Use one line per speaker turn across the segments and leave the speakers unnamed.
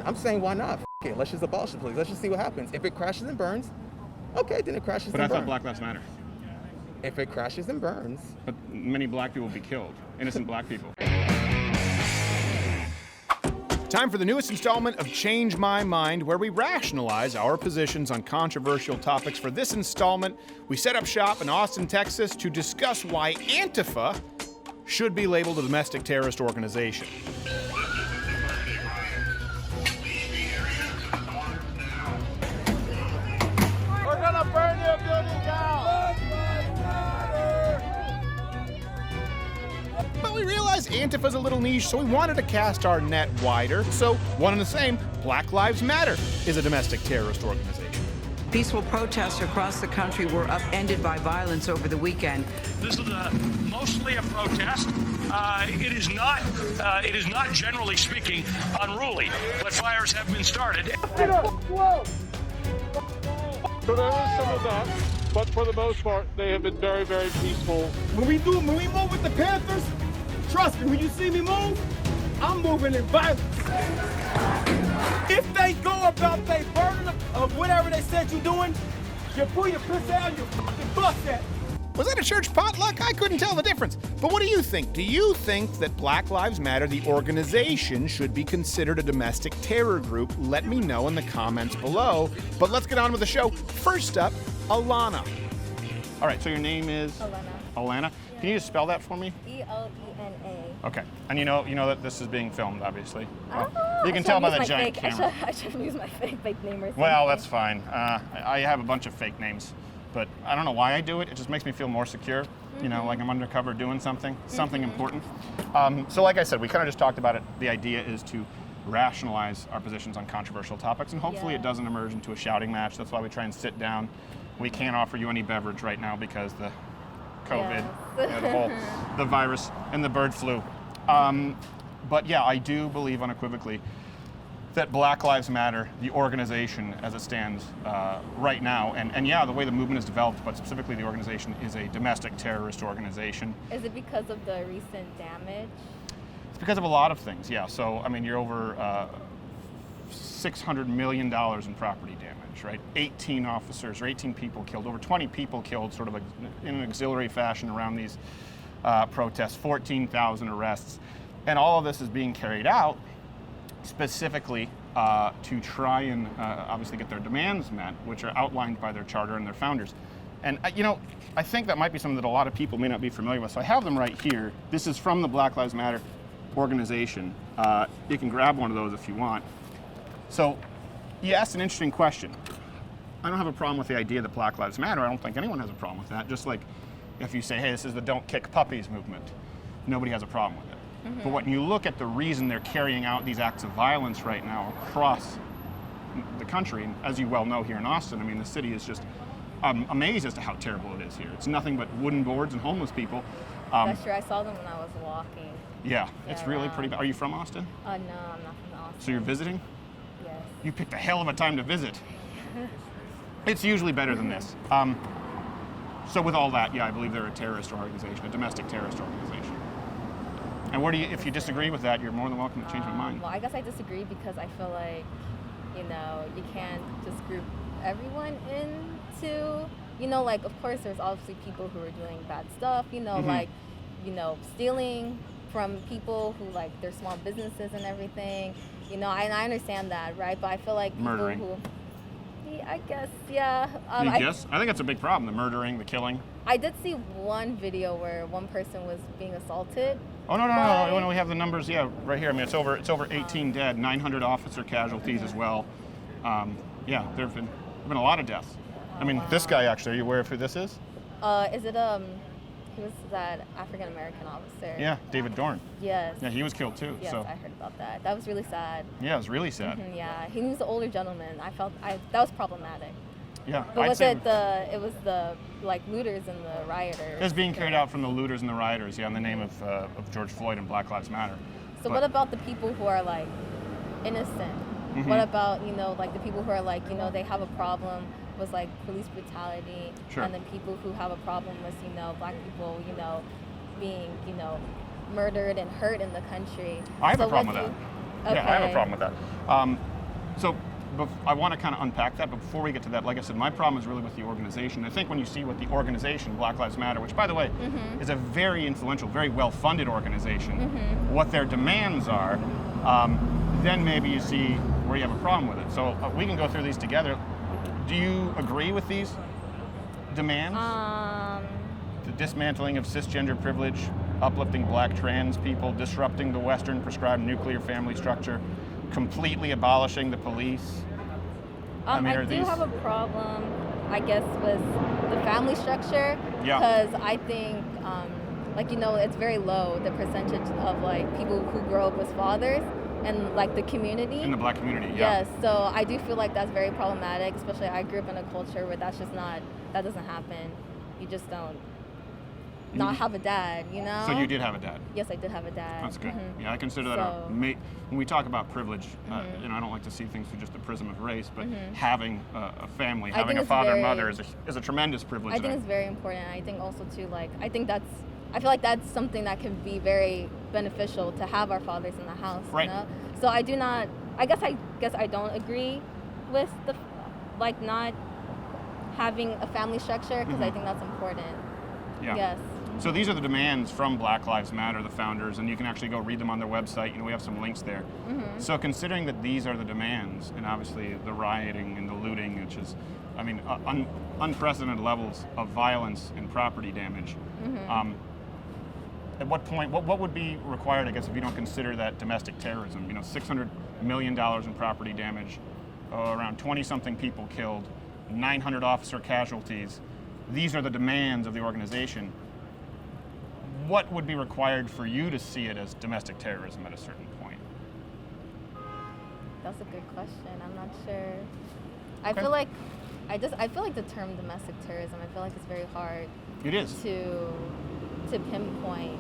I'm saying why not? F it, let's just abolish the police. Let's just see what happens. If it crashes and burns, okay, then it crashes
But I
and burns.
thought Black Lives Matter.
If it crashes and burns.
But many black people will be killed. Innocent black people.
Time for the newest installment of Change My Mind, where we rationalize our positions on controversial topics. For this installment, we set up shop in Austin, Texas to discuss why Antifa should be labeled a domestic terrorist organization.
We're gonna burn their building down!
But we realized Antifa's a little niche, so we wanted to cast our net wider. So, one and the same, Black Lives Matter is a domestic terrorist organization.
Peaceful protests across the country were upended by violence over the weekend.
This is mostly a protest. It is not, generally speaking, unruly, but fires have been started.
So there is some of that, but for the most part, they have been very, very peaceful.
When we move with the Panthers, trust me, when you see me move, I'm moving in violence. If they go about their burden of whatever they said you're doing, you pull your piss out, you fucking bust that.
Was that a church potluck? I couldn't tell the difference. But what do you think? Do you think that Black Lives Matter, the organization, should be considered a domestic terror group? Let me know in the comments below. But let's get on with the show. First up, Alana.
All right, so your name is? Alana. Can you just spell that for me?
E-L-E-N-A.
Okay. And you know that this is being filmed, obviously.
Oh,
You can tell by the
I
giant camera.
I should use my fake name or something.
Well, that's fine. I have a bunch of fake names, but I don't know why I do it. It just makes me feel more secure. You know, like I'm undercover doing something important. So like I said, we kind of just talked about it. The idea is to rationalize our positions on controversial topics, and hopefully it doesn't emerge into a shouting match. That's why we try and sit down. We can't offer you any beverage right now because the COVID, the virus, and the bird flu. But yeah, I do believe unequivocally that Black Lives Matter, the organization as it stands right now, and yeah, the way the movement is developed, but specifically the organization is a domestic terrorist organization.
Is it because of the recent damage?
It's because of a lot of things, yeah. So, I mean, you're over $600 million in property damage, right? 18 officers or 18 people killed, over 20 people killed sort of in an auxiliary fashion around these protests, 14,000 arrests. And all of this is being carried out specifically to try and obviously get their demands met, which are outlined by their charter and their founders. And you know, I think that might be something that a lot of people may not be familiar with. So I have them right here. This is from the Black Lives Matter organization. You can grab one of those if you want. So you asked an interesting question. I don't have a problem with the idea that Black Lives Matter. I don't think anyone has a problem with that. Just like if you say, hey, this is the Don't Kick Puppies movement, nobody has a problem with it. But when you look at the reason they're carrying out these acts of violence right now across the country, and as you well know here in Austin, I mean, the city is just amazed as to how terrible it is here. It's nothing but wooden boards and homeless people.
That's true. I saw them when I was walking.
Yeah, it's really pretty bad. Are you from Austin?
No, I'm not from Austin.
So you're visiting?
Yes.
You picked a hell of a time to visit. It's usually better than this. So with all that, yeah, I believe they're a terrorist organization, a domestic terrorist organization. And where do you, if you disagree with that, you're more than welcome to change my mind.
Well, I guess I disagree because I feel like, you know, you can't just group everyone into, you know, like, of course, there's obviously people who are doing bad stuff, you know, like, you know, stealing from people who, like, their small businesses and everything, you know, and I understand that, right? But I feel like people
murdering.
I guess, yeah.
I guess? I think that's a big problem, the murdering, the killing.
I did see one video where one person was being assaulted.
Oh, no, we have the numbers, yeah, right here. I mean, it's over 18 dead, 900 officer casualties as well. Yeah, there have been a lot of deaths. I mean, this guy actually, are you aware of who this is?
Is it, who was that African-American officer?
Yeah, David Dorn.
Yes.
Yeah, he was killed too.
Yes,
so.
I heard about that. That was really sad.
Yeah, it was really sad.
Yeah, he was an older gentleman. That was problematic.
Yeah.
But was it was the like looters and the rioters?
It was being carried out from the looters and the rioters, yeah, in the name of George Floyd and Black Lives Matter.
So what about the people who are like innocent? What about, you know, like the people who are like, you know, they have a problem with like police brutality, and then people who have a problem with, you know, black people, you know, being, you know, murdered and hurt in the country.
I have a problem with that. Yeah, I have a
Okay.
problem with that. So I want to kind of unpack that, but before we get to that, like I said, my problem is really with the organization. I think when you see what the organization, Black Lives Matter, which by the way is a very influential, very well-funded organization, what their demands are, then maybe you see where you have a problem with it. So we can go through these together. Do you agree with these demands? The dismantling of cisgender privilege, uplifting black trans people, disrupting the Western prescribed nuclear family structure, completely abolishing the police.
I
are
do
these?
have a problem, I guess, with the family structure.
Yeah.
Because I think, like, you know, it's very low, the percentage of, like, people who grow up with fathers and, like, the community.
In the black community, yeah.
Yes, so I do feel like that's very problematic, especially I grew up in a culture where that's just not, that doesn't happen. You just don't not have a dad, you know?
So you did have a dad.
Yes, I did have a dad.
That's good.
Mhm.
Yeah, I consider that
So-
when we talk about privilege, you know, I don't like to see things through just the prism of race, but having a family,
I
having
think
a
it's
father and
very-
mother is a tremendous privilege.
I think
and
it's very important. I think also too, like, I feel like that's something that can be very beneficial to have our fathers in the house.
Right.
You know? So I do not. I guess I don't agree with the, like, not having a family structure because I think that's important.
Yeah.
Yes.
So these are the demands from Black Lives Matter, the founders, and you can actually go read them on their website. You know, we have some links there. So considering that these are the demands, and obviously the rioting and the looting, which is, I mean, unprecedented levels of violence and property damage. At what point, what would be required, I guess, if you don't consider that domestic terrorism? You know, $600 million in property damage, around 20-something people killed, 900 officer casualties. These are the demands of the organization. What would be required for you to see it as domestic terrorism at a certain point?
That's a good question. I'm not sure. I
Okay.
feel like I feel like the term domestic terrorism, I feel like it's very hard
It is.
to pinpoint,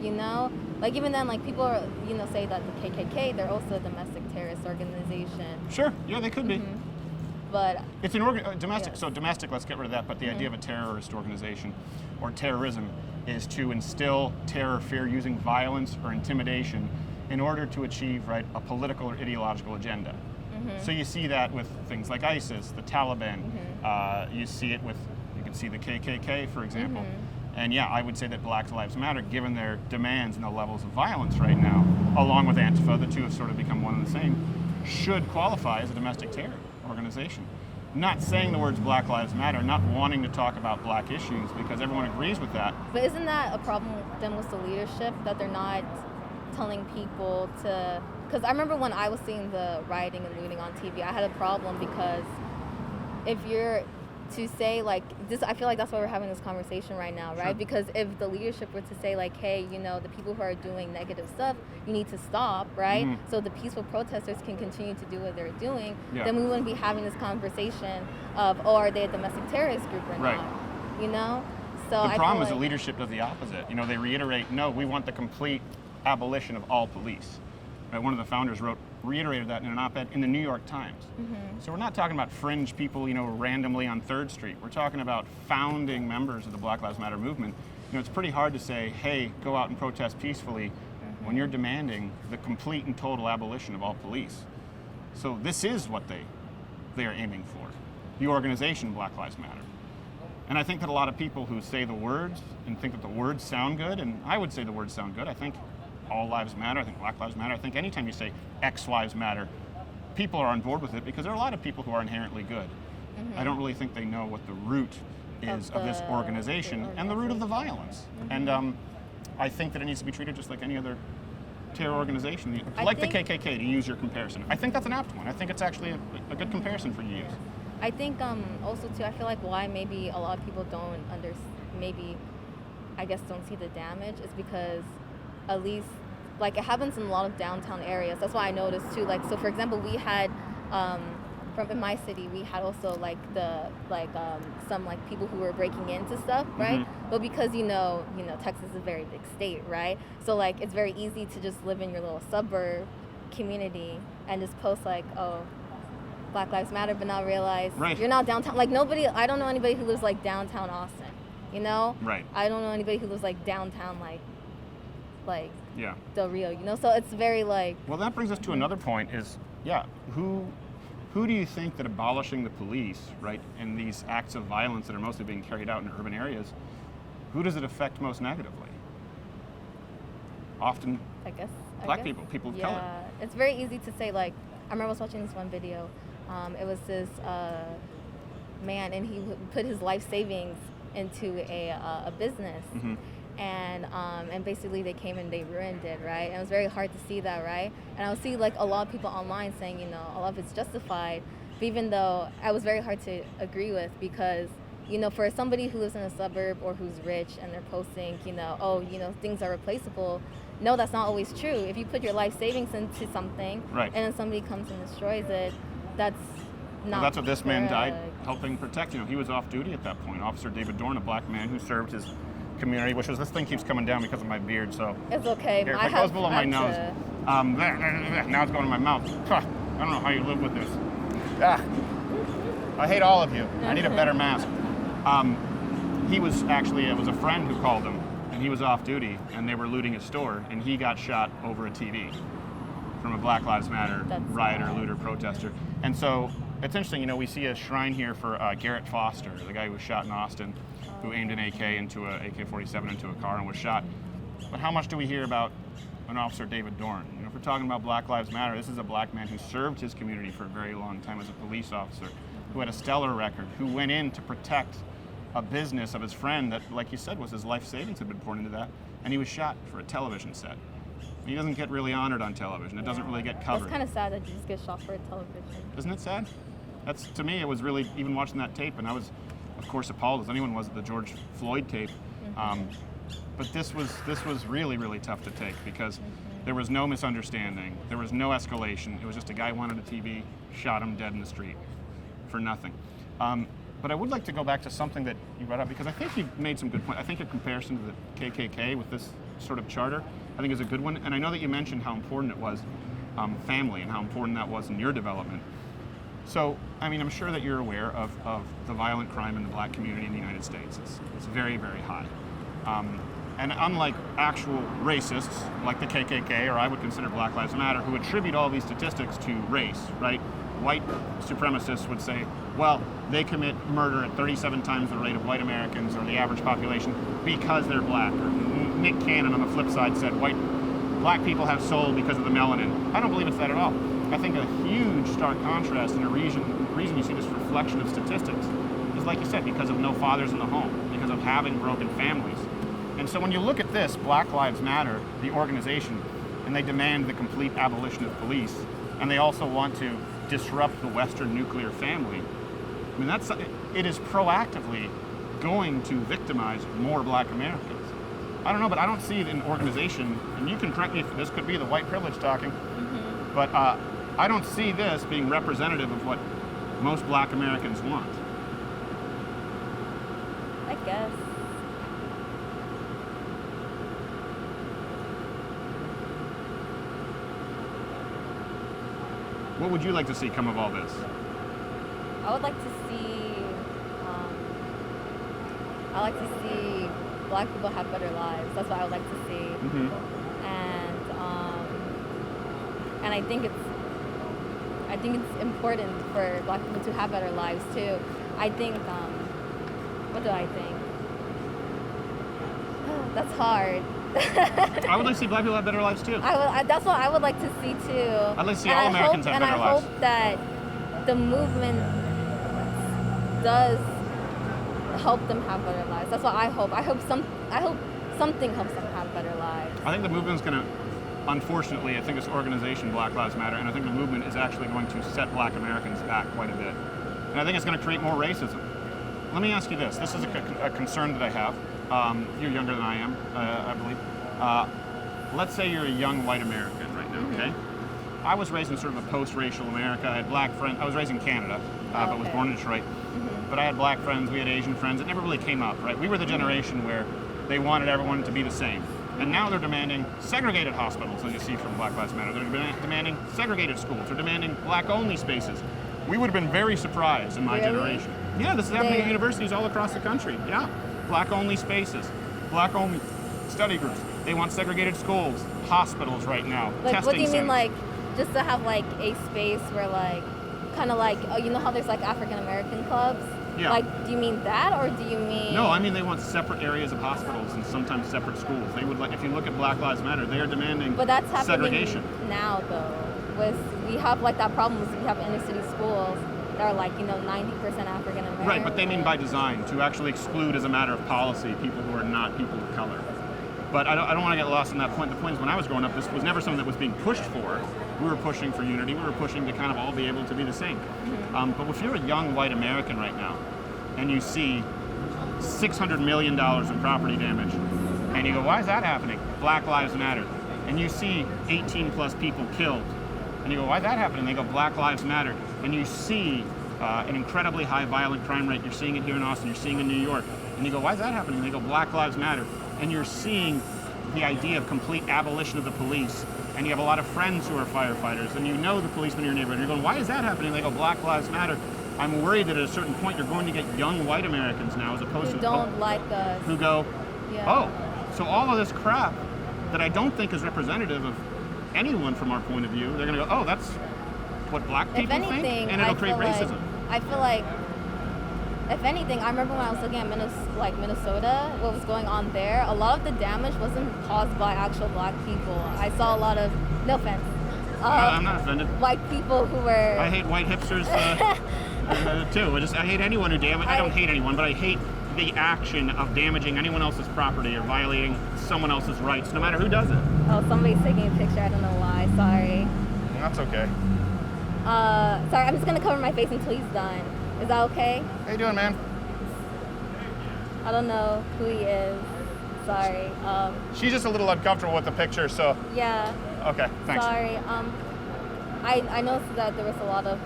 you know? Like, even then, like, people are, you know, say that the KKK, they're also a domestic terrorist organization.
Sure. Yeah, they could be.
But
It's an domestic.
Yes.
So domestic. Let's get rid of that. But the idea of a terrorist organization or terrorism is to instill terror, fear, using violence or intimidation in order to achieve, right, a political or ideological agenda. So you see that with things like ISIS, the Taliban. You see it with, you can see the KKK, for example. And yeah, I would say that Black Lives Matter, given their demands and the levels of violence right now, along with Antifa, the two have sort of become one and the same, should qualify as a domestic terror organization. Not saying the words Black Lives Matter, not wanting to talk about black issues because everyone agrees with that.
But isn't that a problem then with the leadership, that they're not telling people to? Because I remember when I was seeing the rioting and looting on TV, I had a problem because if you're to say, like, this, I feel like that's why we're having this conversation right now, right?
Sure.
Because if the leadership were to say, like, hey, you know, the people who are doing negative stuff, you need to stop, right? So the peaceful protesters can continue to do what they're doing,
Yeah.
then we wouldn't be having this conversation of, oh, are they a domestic terrorist group or
Right.
not? You know? So
The
I
problem
feel
is the
like-
leadership does the opposite. You know, they reiterate, no, we want the complete abolition of all police. Right? One of the founders reiterated that in an op-ed in the New York Times. So we're not talking about fringe people, you know, randomly on 3rd Street. We're talking about founding members of the Black Lives Matter movement. You know, it's pretty hard to say, hey, go out and protest peacefully when you're demanding the complete and total abolition of all police. So this is what they are aiming for. The organization Black Lives Matter. And I think that a lot of people who say the words and think that the words sound good, and I would say the words sound good. I think all lives matter. I think Black Lives Matter. I think anytime you say X lives matter, people are on board with it because there are a lot of people who are inherently good. I don't really think they know what the root is of this organization and the root of the violence. And I think that it needs to be treated just like any other terror organization, like the KKK, to use your comparison. I think that's an apt one. I think it's actually a good comparison for you to use.
I think also too, I feel like why maybe a lot of people don't maybe I guess don't see the damage is because at least, like, it happens in a lot of downtown areas. That's why I noticed too. Like, so for example, we had from in my city, we had also like some like people who were breaking into stuff, right? But because you know Texas is a very big state, right? So like it's very easy to just live in your little suburb community and just post like, oh, Black Lives Matter, but not realize you're not downtown. Like nobody, I don't know anybody who lives like downtown Austin, you know?
Right.
I don't know anybody who lives like downtown, like
Yeah.
the real, you know. So it's very like,
Well, that brings us to another point is, who do you think that abolishing the police, right, and these acts of violence that are mostly being carried out in urban areas, who does it affect most negatively? Often
I guess
black people, people of color.
Yeah, it's very easy to say. Like, I remember I was watching this one video. It was this man, and he put his life savings into a business, and basically they came and they ruined it, right? And it was very hard to see that, right? And I would see like a lot of people online saying, you know, a lot of it's justified, but even though I was very hard to agree with, because, you know, for somebody who lives in a suburb or who's rich and they're posting, you know, oh, you know, things are replaceable. No, that's not always true. If you put your life savings into something,
Right.
and then somebody comes and destroys it, that's not.
Well, that's what this man died
correct.
helping protect. You know, he was off duty at that point. Officer David Dorn, a black man who served his community, which was, this thing keeps coming down because of my beard, so.
It's okay.
Here,
I
if it goes below my
had
nose.
to-
Now it's going in my mouth. Huh, I don't know how you live with this. I hate all of you. I need a better mask. He was actually, it was a friend who called him, and he was off duty, and they were looting his store, and he got shot over a TV from a Black Lives Matter
That's
rioter,
sad.
looter, protester. And so it's interesting, you know, we see a shrine here for Garrett Foster, the guy who was shot in Austin, who aimed an AK into a AK-47 into a car and was shot. But how much do we hear about an Officer David Dorn? You know, if we're talking about Black Lives Matter, this is a black man who served his community for a very long time as a police officer, who had a stellar record, who went in to protect a business of his friend that, like you said, was his life savings had been poured into that, and he was shot for a television set. He doesn't get really honored on television. It doesn't really get covered.
It's kind of sad that you just get shot for a television.
Isn't it sad? That's, to me, it was really, even watching that tape, and I was, of course, appalled as anyone was at the George Floyd tape. But this was really, really tough to take because there was no misunderstanding. There was no escalation. It was just a guy wanted a TV, shot him dead in the street for nothing. But I would like to go back to something that you brought up, because I think you've made some good points. I think your comparison to the KKK with this sort of charter, I think is a good one. And I know that you mentioned how important it was, family, and how important that was in your development. So, I mean, I'm sure that you're aware of the violent crime in the black community in the United States. It's very, very high. And unlike actual racists, like the KKK, or I would consider Black Lives Matter, who attribute all these statistics to race, right? White supremacists would say, well, they commit murder at 37 times the rate of white Americans or the average population because they're black. Or Nick Cannon on the flip side said, black people have soul because of the melanin. I don't believe it's that at all. I think a huge stark contrast and a reason you see this reflection of statistics is, like you said, because of no fathers in the home, because of having broken families. And so when you look at this, Black Lives Matter, the organization, and they demand the complete abolition of police, and they also want to disrupt the Western nuclear family, I mean, it is proactively going to victimize more black Americans. I don't know, but I don't see an organization, and you can correct me if this could be the white privilege talking, but I don't see this being representative of what most black Americans want.
I guess.
What would you like to see come of all this?
I would like to see. I like to see black people have better lives. That's what I would like to see. And I think it's important for black people to have better lives too. I think. What do I think? That's hard.
I would like to see black people have better lives too.
That's what I would like to see too.
I'd like to see all Americans have better lives.
And I hope that the movement does help them have better lives. That's what I hope. I hope something helps them have better lives.
I think the movement's going to, unfortunately, I think this organization, Black Lives Matter, and I think the movement is actually going to set black Americans back quite a bit. And I think it's going to create more racism. Let me ask you this. This is a concern that I have. You're younger than I am, I believe. Let's say you're a young white American right now, okay? I was raised in sort of a post-racial America. I had black friends. I was raised in Canada, but was born in Detroit. But I had black friends, we had Asian friends. It never really came up, right? We were the generation where they wanted everyone to be the same. And now they're demanding segregated hospitals, as you see from Black Lives Matter. They're demanding segregated schools. They're demanding black-only spaces. We would have been very surprised in my generation. Yeah, this is happening at universities all across the country. Yeah, black-only spaces, black-only study groups. They want segregated schools, hospitals right now,
Like,
testing
what do you mean,
centers.
like, just to have, like, a space where, like, kind of like, oh, you know how there's, like, African-American clubs?
Yeah.
Like, do you mean that, or do you mean...
No, I mean they want separate areas of hospitals and sometimes separate schools. They would like, if you look at Black Lives Matter, they are demanding
But that's happening
segregation.
now, though. We have, like, that problem is we have inner-city schools that are, like, 90% African-American.
Right, but they mean by design, to actually exclude as a matter of policy people who are not people of color. But I don't want to get lost in that point. The point is, when I was growing up, this was never something that was being pushed for. We were pushing for unity. We were pushing to kind of all be able to be the same. But if you're a young white American right now, and you see $600 million in property damage, and you go, why is that happening? Black Lives Matter. And you see 18 plus people killed, and you go, why is that happening? They go, Black Lives Matter. And you see an incredibly high violent crime rate. You're seeing it here in Austin. You're seeing it in New York. And you go, why is that happening? And they go, Black Lives Matter. And you're seeing the idea of complete abolition of the police. And you have a lot of friends who are firefighters, and you know the policemen in your neighborhood. You're going, why is that happening? They go, Black Lives Matter. I'm worried that at a certain point you're going to get young white Americans now, as opposed
Who
to
don't like us.
who go,
Yeah.
oh, so all of this crap that I don't think is representative of anyone from our point of view, they're going to go, oh, that's what black people
If anything,
think, and it'll create racism.
I feel like, if anything, I remember when I was looking at Minnesota, what was going on there, a lot of the damage wasn't caused by actual black people. I saw a lot of, no offense,
I'm not offended.
white people who were...
I hate white hipsters too. I hate anyone who I don't hate anyone, but I hate the action of damaging anyone else's property or violating someone else's rights, no matter who does it.
Oh, somebody's taking a picture. I don't know why. Sorry.
That's okay.
Sorry, I'm just going to cover my face until he's done. Is that okay?
How you doing, man?
I don't know who he is. Sorry.
She's just a little uncomfortable with the picture, so
Yeah.
okay, thanks.
Sorry. I noticed that there was a lot of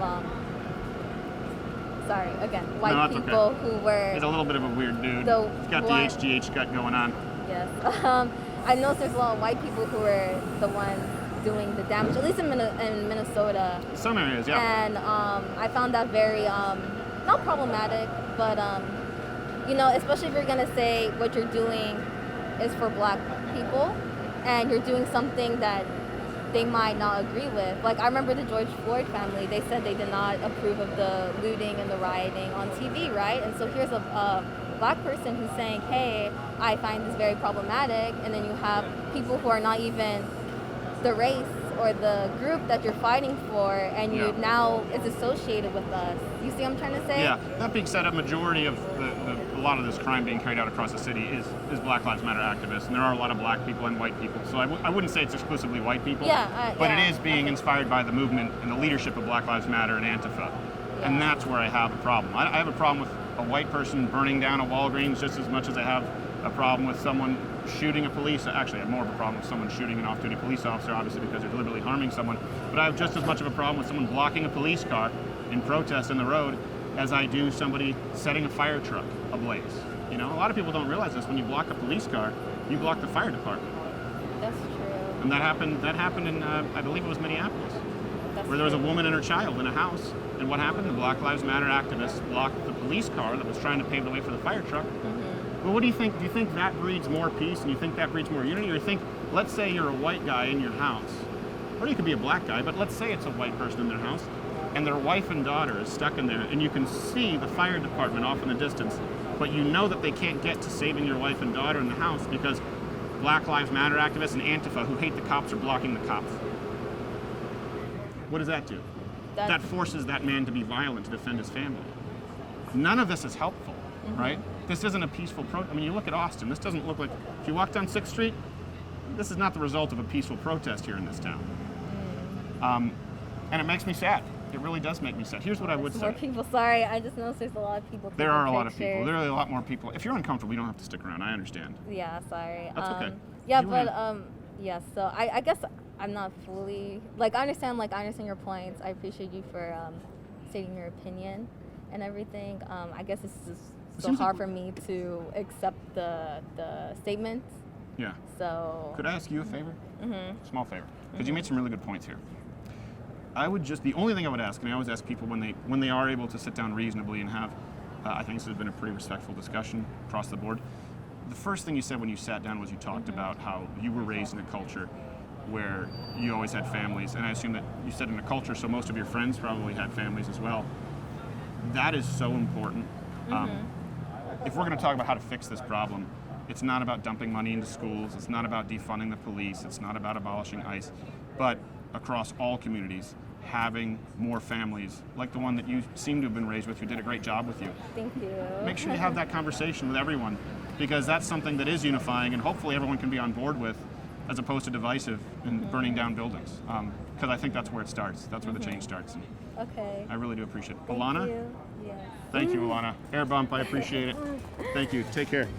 sorry, again, white
No, that's
people
okay.
who were
He's a little bit of a weird dude.
The
He's got
one-
the HGH gut going on.
yes. I noticed there's a lot of white people who were the ones doing the damage, at least in Minnesota.
Some areas, yeah.
And I found that very not problematic, but especially if you're gonna say what you're doing is for black people, and you're doing something that they might not agree with. Like, I remember the George Floyd family, they said they did not approve of the looting and the rioting on TV, right? And so here's a black person who's saying, hey, I find this very problematic, and then you have people who are not even the race or the group that you're fighting for, and you now it's associated with us. You see what I'm trying to say?
Yeah. That being said, a majority of a lot of this crime being carried out across the city is Black Lives Matter activists, and there are a lot of black people and white people. So I wouldn't say it's exclusively white people. But it is being inspired by the movement and the leadership of Black Lives Matter and Antifa, and that's where I have a problem. I have a problem with a white person burning down a Walgreens just as much as I have a problem with someone shooting a police. Actually, I have more of a problem with someone shooting an off-duty police officer, obviously because they're deliberately harming someone. But I have just as much of a problem with someone blocking a police car in protest in the road as I do somebody setting a fire truck ablaze. A lot of people don't realize this. When you block a police car, you block the fire department.
That's true.
And that happened in, I believe it was Minneapolis,
That's
where there was a
true.
woman and her child in a house. And what happened? The Black Lives Matter activists blocked the police car that was trying to pave the way for the fire truck. Well, what do you think? Do you think that breeds more peace, and you think that breeds more unity? Or you think, let's say you're a white guy in your house, or you could be a black guy, but let's say it's a white person in their house, and their wife and daughter is stuck in there, and you can see the fire department off in the distance, but you know that they can't get to saving your wife and daughter in the house because Black Lives Matter activists and Antifa who hate the cops are blocking the cops. What does that do? That forces that man to be violent to defend his family. None of this is helpful, right? This isn't a peaceful protest. I mean, you look at Austin. This doesn't look like, if you walk down 6th Street, this is not the result of a peaceful protest here in this town. And it makes me sad. It really does make me sad. Here's what I would
More
say.
people. Sorry, I just noticed there's a lot of people.
There are a lot of
pictures.
people. There are a lot more people. If you're uncomfortable, you don't have to stick around. I understand.
Yeah, sorry.
That's okay.
Yeah,
You
but
wanna-
yeah. So I guess I'm not fully I understand your points. I appreciate you for stating your opinion and everything. I guess it's just so
seems
hard
like-
for me to accept the statements.
Yeah.
So.
Could I ask you a favor? Small favor. Because you made some really good points here. The only thing I would ask, and I always ask people when they are able to sit down reasonably and have, I think this has been a pretty respectful discussion across the board. the first thing you said when you sat down was you talked about how you were raised in a culture where you always had families, and I assume that you said in a culture, so most of your friends probably had families as well. That is so important. If we're going to talk about how to fix this problem, it's not about dumping money into schools, it's not about defunding the police, it's not about abolishing ICE, but across all communities, having more families, like the one that you seem to have been raised with, who did a great job with you.
Thank you.
Make sure you have that conversation with everyone, because that's something that is unifying and hopefully everyone can be on board with, as opposed to divisive and burning down buildings. Because I think that's where it starts. That's where the change starts. And
Okay.
I really do appreciate it.
Thank
Alana?
you. Yes.
Thank you, Alana. Air bump, I appreciate it. Thank you. Take care.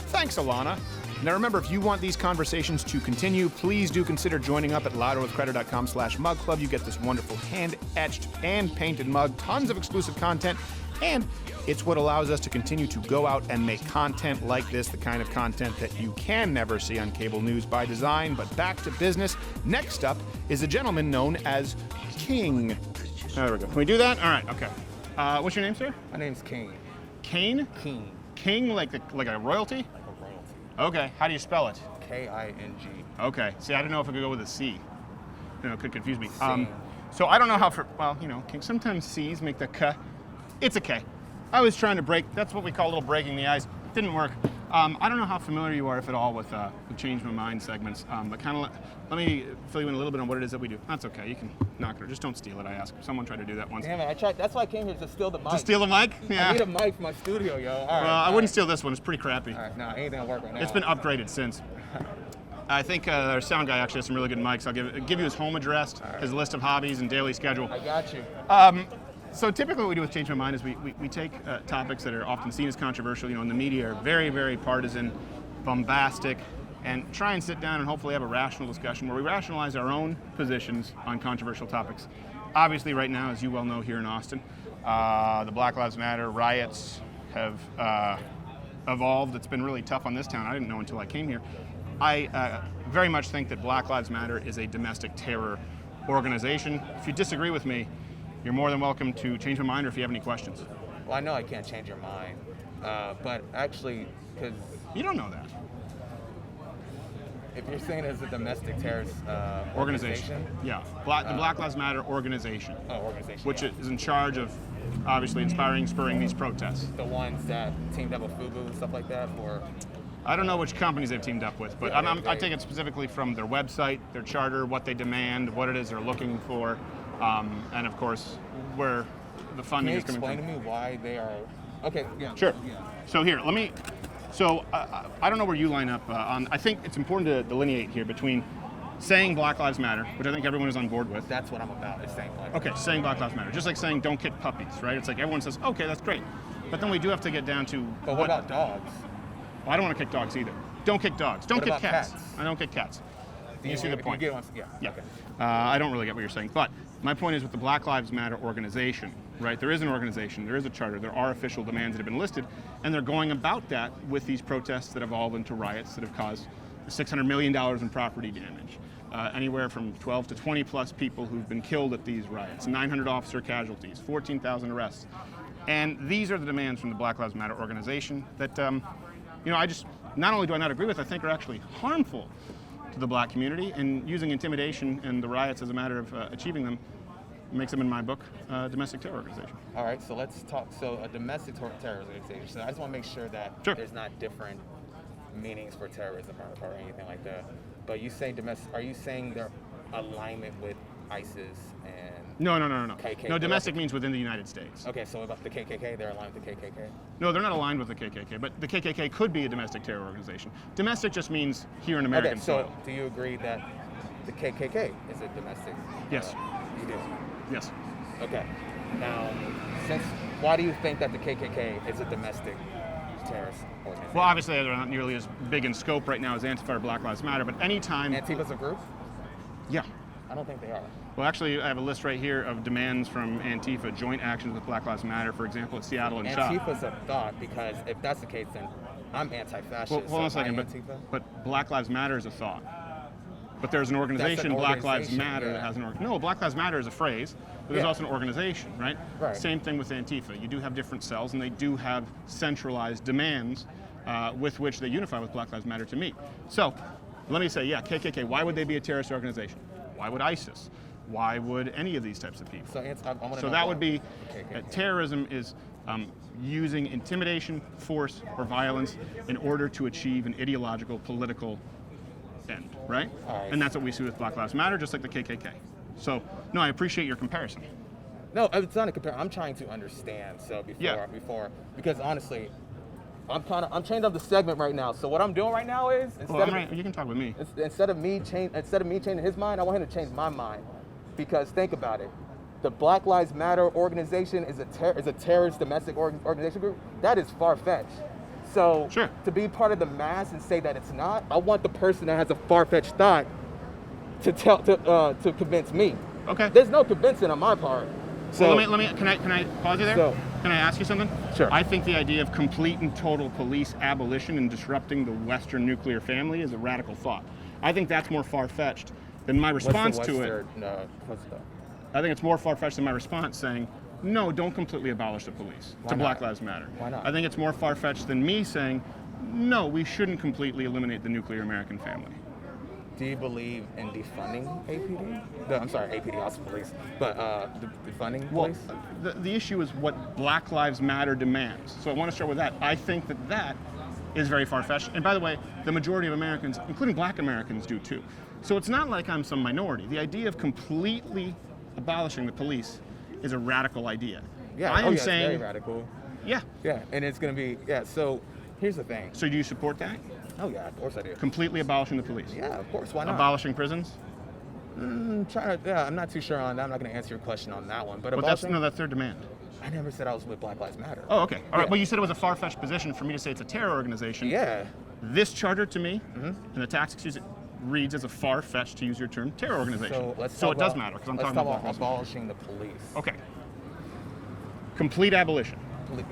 Thanks, Alana. Now remember, if you want these conversations to continue, please do consider joining up at louderwithcreditor.com/mug club. You get this wonderful hand-etched and painted mug, tons of exclusive content, and it's what allows us to continue to go out and make content like this, the kind of content that you can never see on cable news by design. But back to business. Next up is a gentleman known as King.
There we go. Can we do that? All right, okay. What's your name, sir?
My name's King.
Kane?
King.
King, like a royalty?
Like a royalty.
Okay, how do you spell it?
K-I-N-G.
Okay, see, I didn't know if it could go with a C. You know, it could confuse me.
C.
So I don't know how, King, sometimes C's make the K. It's a K. I was trying to break, that's what we call a little breaking the ice. Didn't work. I don't know how familiar you are, if at all, with the Change My Mind segments, but kind of let me fill you in a little bit on what it is that we do. That's okay, you can knock it, just don't steal it, I ask. Someone tried to do that once.
Damn it, I tried. That's why I came here, to steal the mic.
To steal the mic? Yeah.
I need a mic for my studio, yo. All right.
Well, I wouldn't steal this one, it's pretty crappy.
All right, no, ain't gonna work right now.
It's been upgraded since. I think our sound guy actually has some really good mics. I'll give you his home address, his list of hobbies, and daily schedule.
I got you.
So typically what we do with Change My Mind is we take topics that are often seen as controversial, in the media are very, very partisan, bombastic, and try and sit down and hopefully have a rational discussion where we rationalize our own positions on controversial topics. Obviously right now, as you well know here in Austin, the Black Lives Matter riots have evolved. It's been really tough on this town. I didn't know until I came here. I very much think that Black Lives Matter is a domestic terror organization. If you disagree with me, you're more than welcome to change my mind, or if you have any questions.
Well, I know I can't change your mind, but actually, because
You don't know that.
if you're saying it's a domestic terrorist
Organization. Yeah. The Black Lives Matter organization.
Oh, organization.
Which
yeah.
is in charge of obviously inspiring, spurring these protests.
The ones that teamed up with FUBU and stuff like that, or
I don't know which companies they've teamed up with, but
Yeah,
I take it specifically from their website, their charter, what they demand, what it is they're looking for, and of course, where the
can
funding
you
is coming
explain
from.
to me why they are? Okay, yeah.
Sure.
Yeah.
So here, I don't know where you line up on, I think it's important to delineate here between saying Black Lives Matter, which I think everyone is on board with.
That's what I'm about. Is saying like.
Okay, saying Black Lives Matter. Just like saying don't kick puppies, right? It's like everyone says, okay, that's great. But then we do have to get down to
But what about dogs?
Well, I don't want to kick dogs either. Don't kick dogs. Don't
What
kick
about
cats.
cats?
I don't kick cats.
Do
You see the
if
point.
You get on, yeah.
Yeah.
Okay.
I don't really get what you're saying. But my point is with the Black Lives Matter organization, right? There is an organization, there is a charter, there are official demands that have been listed, and they're going about that with these protests that evolve into riots that have caused $600 million in property damage. Anywhere from 12 to 20 plus people who've been killed at these riots, 900 officer casualties, 14,000 arrests. And these are the demands from the Black Lives Matter organization that, I just, not only do I not agree with, I think are actually harmful to the black community, and using intimidation and the riots as a matter of achieving them makes them, in my book, a domestic terror organization.
All right, so let's talk. So a domestic terrorist organization. So I just want to make sure that
Sure.
there's not different meanings for terrorism or anything like that. But you say domestic. Are you saying their alignment with ISIS and?
No.
KKK.
No, domestic means within the United States.
Okay, so about the KKK, they're aligned with the KKK.
No, they're not aligned with the KKK, but the KKK could be a domestic terror organization. Domestic just means here in American
Okay, so
soil.
do you agree that the KKK is a domestic?
Yes.
You do.
Yes.
Okay. Now, why do you think that the KKK is a domestic terrorist organization?
Well, obviously they're not nearly as big in scope right now as Antifa or Black Lives Matter, but anytime...
Antifa's a group?
Yeah.
I don't think they are.
Well, actually, I have a list right here of demands from Antifa, joint actions with Black Lives Matter, for example, at Seattle and CHOP.
Antifa's a thought, because if that's the case, then I'm anti-fascist.
Well, hold on a
so am
second,
I
but,
Antifa?
but Black Lives Matter is a thought. But there's an organization, Black Lives
organization,
Matter,
yeah.
that has an organization. No, Black Lives Matter is a phrase, but there's
Yeah.
also an organization, right?
Right.
Same thing with Antifa. You do have different cells, and they do have centralized demands with which they unify with Black Lives Matter to meet. So let me say, yeah, KKK, why would they be a terrorist organization? Why would ISIS? Why would any of these types of people?
So
that would be, terrorism is using intimidation, force, or violence in order to achieve an ideological, political end, right? And that's what we see with Black Lives Matter, just like the KKK. So, no, I appreciate your comparison.
No, it's not a comparison. I'm trying to understand. So before, because honestly, I'm changing up the segment right now. So what I'm doing right now is
you can talk with me.
Instead of me changing his mind, I want him to change my mind. Because think about it, the Black Lives Matter organization is a terrorist domestic organization group. That is far-fetched. So to be part of the mass and say that it's not, I want the person that has a far-fetched thought to convince me.
Okay.
There's no convincing on my part. So
well, can I pause you there? Can I ask you something?
Sure.
I think the idea of complete and total police abolition and disrupting the Western nuclear family is a radical thought. I think that's more far-fetched than my response to it. I think it's more far-fetched than my response saying, no, don't completely abolish the police to Black Lives Matter.
Why not?
I think it's more far-fetched than me saying, no, we shouldn't completely eliminate the nuclear American family.
Do you believe in defunding APD? I'm sorry, APD, also police, but defunding police?
The issue is what Black Lives Matter demands. So I want to start with that. I think that is very far-fetched. And by the way, the majority of Americans, including Black Americans, do too. So it's not like I'm some minority. The idea of completely abolishing the police is a radical idea.
Yeah,
I am
it's
saying
very radical.
Yeah.
Yeah, and it's going to be, so here's the thing.
So do you support that?
Oh yeah, of course I do.
Completely abolishing the police?
Yeah, of course, why not?
Abolishing prisons?
I'm not too sure on that. I'm not going to answer your question on that one. But
that's their demand.
I never said I was with Black Lives Matter.
Oh, okay. All right. Well, you said it was a far-fetched position for me to say it's a terror organization.
Yeah.
This charter to me, and the tax excuse it reads as a far-fetched, to use your term, terror organization.
So
it does matter because I'm talking about
abolishing the police.
Okay. Complete abolition.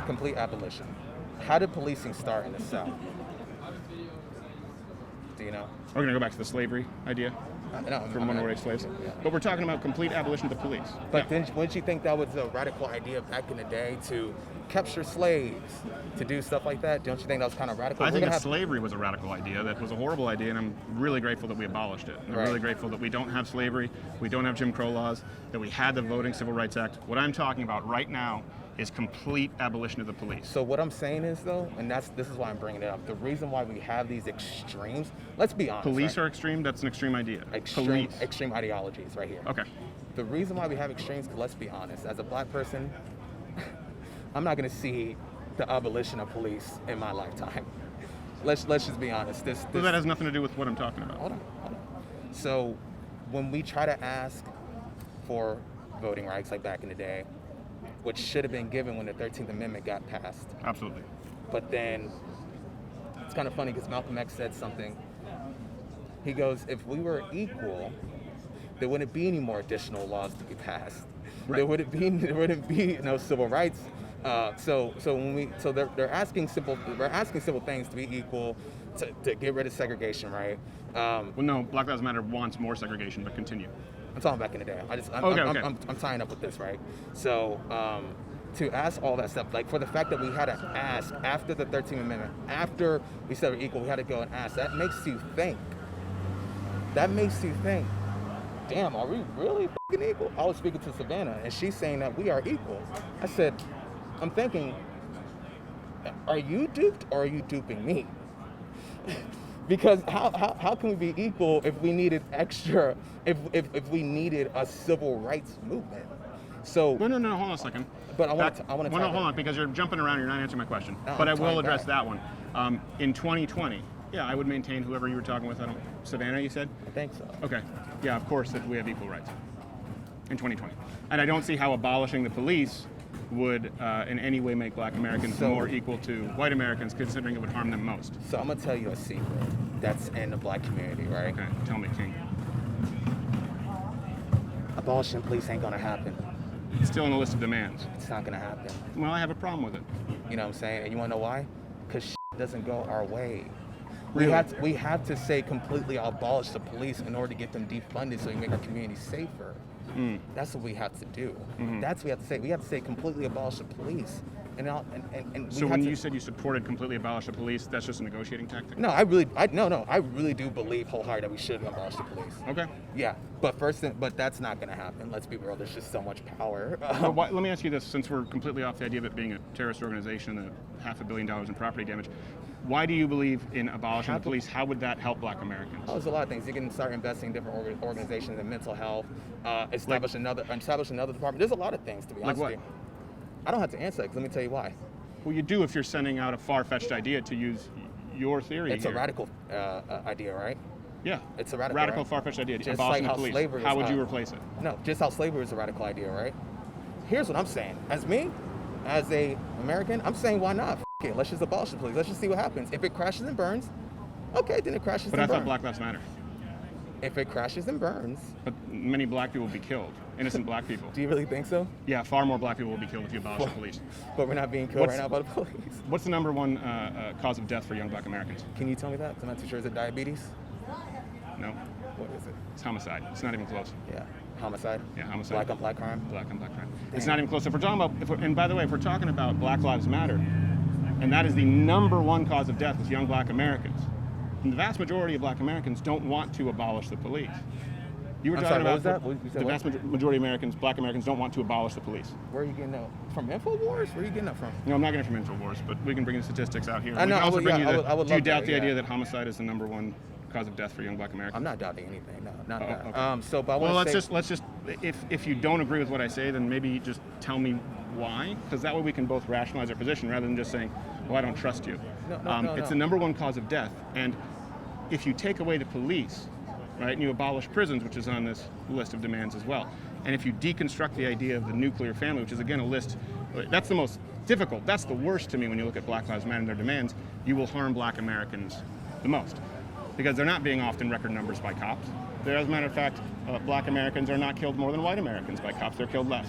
Complete abolition. How did policing start in the South? Do you know?
We're going to go back to the slavery idea from runaway slaves. Yeah. But we're talking about complete abolition of the police.
But wouldn't you think that was a radical idea back in the day to capture slaves, to do stuff like that? Don't you think that was kind of radical?
I think that slavery was a radical idea. That was a horrible idea, and I'm really grateful that we abolished it. I'm really grateful that we don't have slavery, we don't have Jim Crow laws, that we had the Voting Civil Rights Act. What I'm talking about right now is complete abolition of the police.
So what I'm saying is, though, and this is why I'm bringing it up, the reason why we have these extremes, let's be honest.
Police are extreme? That's an extreme idea.
Extreme ideologies right here.
Okay.
The reason why we have extremes, because let's be honest, as a Black person, I'm not going to see the abolition of police in my lifetime. Let's just be honest.
But that has nothing to do with what I'm talking about.
Hold on. So when we try to ask for voting rights like back in the day, which should have been given when the 13th Amendment got passed.
Absolutely.
But then, it's kind of funny because Malcolm X said something. He goes, if we were equal, there wouldn't be any more additional laws to be passed. Right. There wouldn't be no civil rights. So they're asking simple things to be equal, to get rid of segregation, right?
Well, no, Black Lives Matter wants more segregation, but continue.
I'm talking back in the day. I'm tying up with this, right? So to ask all that stuff, like for the fact that we had to ask after the 13th Amendment, after we said we're equal, we had to go and ask. That makes you think. Damn, are we really fucking equal? I was speaking to Savannah, and she's saying that we are equal. I said, I'm thinking, are you duped or are you duping me? Because how can we be equal if we needed extra, if we needed a civil rights movement? So
no, hold on a second.
But I want to.
Hold on, because you're jumping around. You're not answering my question. No, but I will address that one. In 2020, yeah, I would maintain whoever you were talking with. Savannah, you said?
I think so.
Okay. Yeah, of course that we have equal rights in 2020, and I don't see how abolishing the police would in any way make Black Americans more equal to white Americans, considering it would harm them most.
So I'm gonna tell you a secret that's in the Black community, right?
Okay, tell me, King.
Abolishing police ain't gonna happen.
It's still on the list of demands.
It's not gonna happen.
Well, I have a problem with it.
You know what I'm saying? And you wanna know why? Because doesn't go our way.
Really?
We have to say completely abolish the police in order to get them defunded so we make our community safer. That's what we have to do. That's what we have to say. We have to say completely abolish the police And
So when you said you supported completely abolish the police, that's just a negotiating tactic?
No, I really do believe wholeheartedly that we should abolish the police.
Okay.
Yeah, but that's not going to happen. Let's be real. There's just so much power.
But let me ask you this, since we're completely off the idea of it being a terrorist organization and $500 million in property damage, why do you believe in abolishing the police? How would that help Black Americans?
Oh, there's a lot of things. You can start investing in different organizations in mental health, establish another department. There's a lot of things, to be honest with you. I don't have to answer that, 'cause let me tell you why.
Well, you do if you're sending out a far-fetched idea, to use your theory.
It's
here.
a radical idea, right?
Yeah.
It's a radical, right?
far-fetched idea.
Just
Abolishing
like
the police.
slavery
How
is
would you replace it?
No, just how slavery is a radical idea, right? Here's what I'm saying. As me, as a American, I'm saying why not? F it. Let's just abolish the police. Let's just see what happens. If it crashes and burns, okay, then it crashes
But
and
I
burns.
thought Black Lives Matter.
If it crashes and burns.
But many Black people will be killed. Innocent Black people.
Do you really think so?
Yeah, far more Black people will be killed if you abolish the police.
But we're not being killed right now by the police.
What's the number one cause of death for young Black Americans?
Can you tell me that? I'm not too sure. Is it diabetes?
No.
What is it?
It's homicide. It's not even close.
Yeah. Homicide?
Yeah, homicide.
Black on black crime?
Black on black crime. It's not even close. If we're talking about, and by the way, if we're talking about Black Lives Matter, and that is the number one cause of death with young Black Americans, and the vast majority of Black Americans don't want to abolish the police. You were talking about the vast majority of Americans, Black Americans, don't want to abolish the police.
Where are you getting that from? InfoWars? Where are you getting that from?
No, I'm not getting it from InfoWars, but we can bring the statistics out here.
I know.
Do you doubt the
yeah.
idea that homicide is the number one cause of death for young Black Americans?
I'm not doubting anything. No, not that.
Okay.
But
let's just if you don't agree with what I say, then maybe just tell me why, because that way we can both rationalize our position rather than just saying, "Well, I don't trust you." It's the number one cause of death, and if you take away the police, right, and you abolish prisons, which is on this list of demands as well, and if you deconstruct the idea of the nuclear family, which is again a list, that's the most difficult. That's the worst to me when you look at Black Lives Matter and their demands. You will harm Black Americans the most, because they're not being off in record numbers by cops. As a matter of fact, Black Americans are not killed more than white Americans by cops. They're killed less.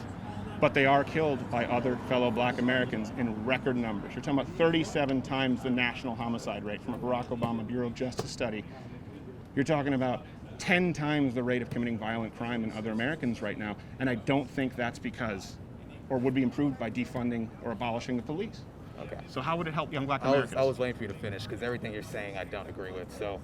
But they are killed by other fellow Black Americans in record numbers. You're talking about 37 times the national homicide rate from a Barack Obama Bureau of Justice study. You're talking about 10 times the rate of committing violent crime in other Americans right now. And I don't think that's because, or would be improved by defunding or abolishing the police.
Okay.
So how would it help young Black Americans?
I was waiting for you to finish, because everything you're saying I don't agree with. So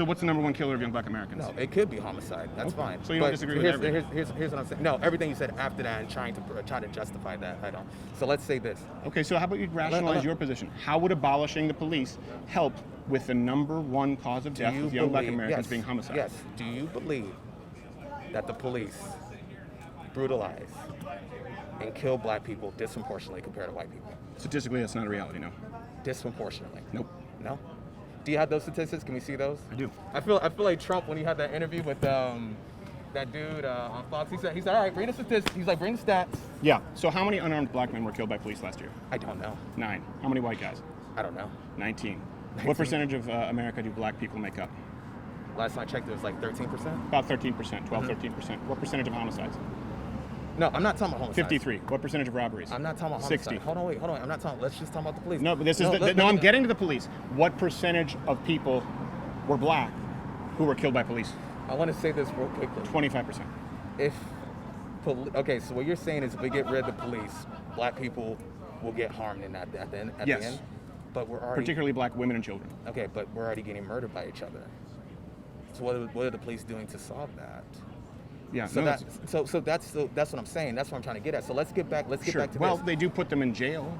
what's the number one killer of young Black Americans?
No, it could be homicide. That's fine.
So you don't disagree with everything?
Here's what I'm saying. No, everything you said after that and try to justify that, I don't. So let's say this.
Okay, so how about you rationalize your position? How would abolishing the police help with the number one cause of death with young Black Americans being homicide?
Yes. Do you believe that the police brutalize and kill Black people disproportionately compared to white people?
Statistically, that's not a reality, no.
Disproportionately?
Nope.
No? Do you have those statistics? Can we see those?
I do.
I feel like Trump, when he had that interview with that dude on Fox, he said, all right, bring the statistics. He's like, bring the stats.
Yeah. So how many unarmed Black men were killed by police last year?
I don't know.
9. How many white guys?
I don't know.
19. What percentage of America do Black people make up?
Last time I checked, it was like 13%.
About 13%, 13%. What percentage of homicides?
No, I'm not talking about homicides.
53. What percentage of robberies?
I'm not talking about
60.
homicides. Hold on. I'm not talking. Let's just talk about the police.
No, but this is I'm getting to the police. What percentage of people were Black who were killed by police?
I want to say this real quickly.
25%.
Okay, so what you're saying is if we get rid of the police, Black people will get harmed in that at the end.
Yes.
But we're already,
particularly Black women and children.
Okay, but we're already getting murdered by each other. So what are the police doing to solve that?
Yeah.
So that's what I'm saying. That's what I'm trying to get at. So let's get back. Let's get back to
Well,
this.
they do put them in jail.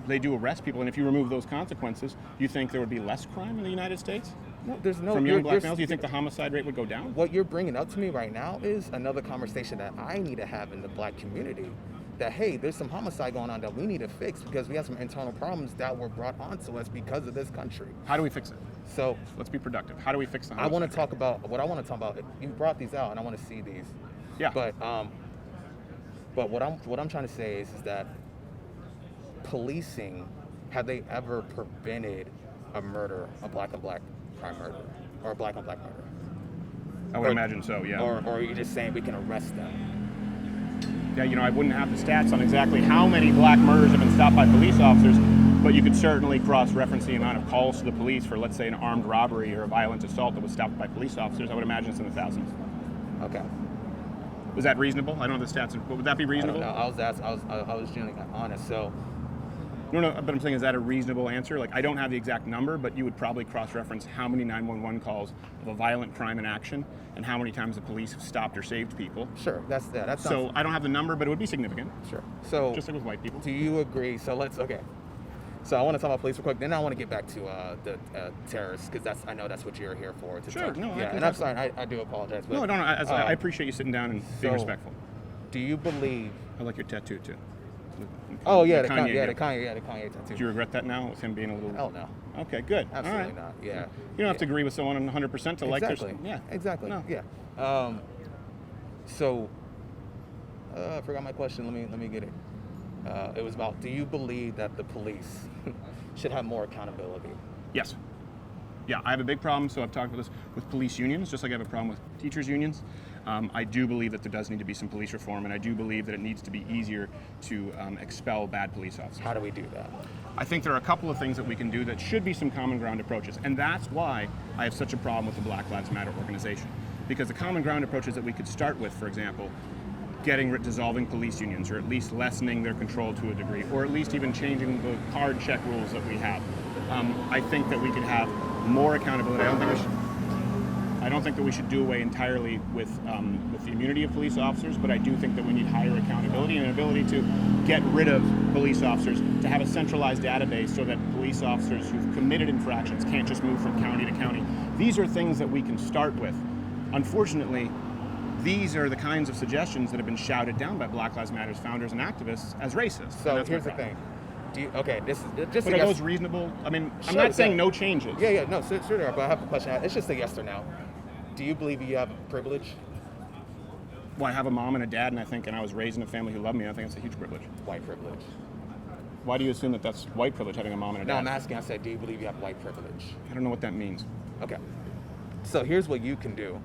They do arrest people, and if you remove those consequences, you think there would be less crime in the United States?
No, there's no.
From young Black males, do you think the homicide rate would go down?
What you're bringing up to me right now is another conversation that I need to have in the Black community. That, hey, there's some homicide going on that we need to fix because we have some internal problems that were brought onto us because of this country.
How do we fix it?
So
let's be productive. How do we fix the homicide
I want to talk about what I want to talk about. You brought these out, and I want to see these.
Yeah.
But what I'm trying to say is that policing, have they ever prevented a murder, a Black on Black crime murder, or a Black on Black murder?
I would imagine so, yeah.
Or are you just saying we can arrest them?
Yeah, I wouldn't have the stats on exactly how many Black murders have been stopped by police officers, but you could certainly cross-reference the amount of calls to the police for, let's say, an armed robbery or a violent assault that was stopped by police officers. I would imagine it's in the thousands.
Okay.
Was that reasonable? I don't know the stats, but would that be reasonable?
I don't know. I was genuinely honest. So
No, but I'm saying, is that a reasonable answer? Like, I don't have the exact number, but you would probably cross-reference how many 911 calls of a violent crime in action and how many times the police have stopped or saved people.
Sure, that's
So I don't have the number, but it would be significant.
sure. So
Just like with white people.
do you agree? So okay. So I want to talk about police real quick. Then I want to get back to the terrorists, because I know that's what you're here for. To
Sure,
talk.
no, I
yeah.
can
And I'm
talk
sorry, I do apologize. But,
No, I appreciate you sitting down and being
so-
respectful.
Do you believe?
I like your tattoo too.
Oh yeah,
The
the
Kanye
Kanye tattoo.
Do you regret that now with him being a little?
Hell no.
Okay, good.
Absolutely
All right.
not. Yeah.
You don't have to agree with someone 100% to like their.
Exactly.
Yeah.
Exactly.
No.
Yeah. So I forgot my question. Let me get it. It was about, do you believe that the police should have more accountability?
Yes. Yeah, I have a big problem, so I've talked about this with police unions, just like I have a problem with teachers' unions. I do believe that there does need to be some police reform, and I do believe that it needs to be easier to expel bad police officers.
How do we do that?
I think there are a couple of things that we can do that should be some common ground approaches, and that's why I have such a problem with the Black Lives Matter organization. Because the common ground approaches that we could start with, for example, dissolving police unions, or at least lessening their control to a degree, or at least even changing the card check rules that we have. I think that we could have more accountability. I don't think that we should do away entirely with the immunity of police officers, but I do think that we need higher accountability and an ability to get rid of police officers, to have a centralized database so that police officers who've committed infractions can't just move from county to county. These are things that we can start with. Unfortunately, these are the kinds of suggestions that have been shouted down by Black Lives Matter's founders and activists as racist.
So here's the thing. This is just
But
a
are
yes.
those reasonable? I mean, I'm
Sure,
not saying
yeah.
no changes.
Yeah, no, sure, but I have a question. It's just a yes or no. Do you believe you have privilege?
Well, I have a mom and a dad, and I was raised in a family who loved me. I think it's a huge privilege.
White privilege.
Why do you assume that that's white privilege, having a mom and a
No,
dad?
I'm asking. I said, do you believe you have white privilege?
I don't know what that means.
Okay. So here's what you can do.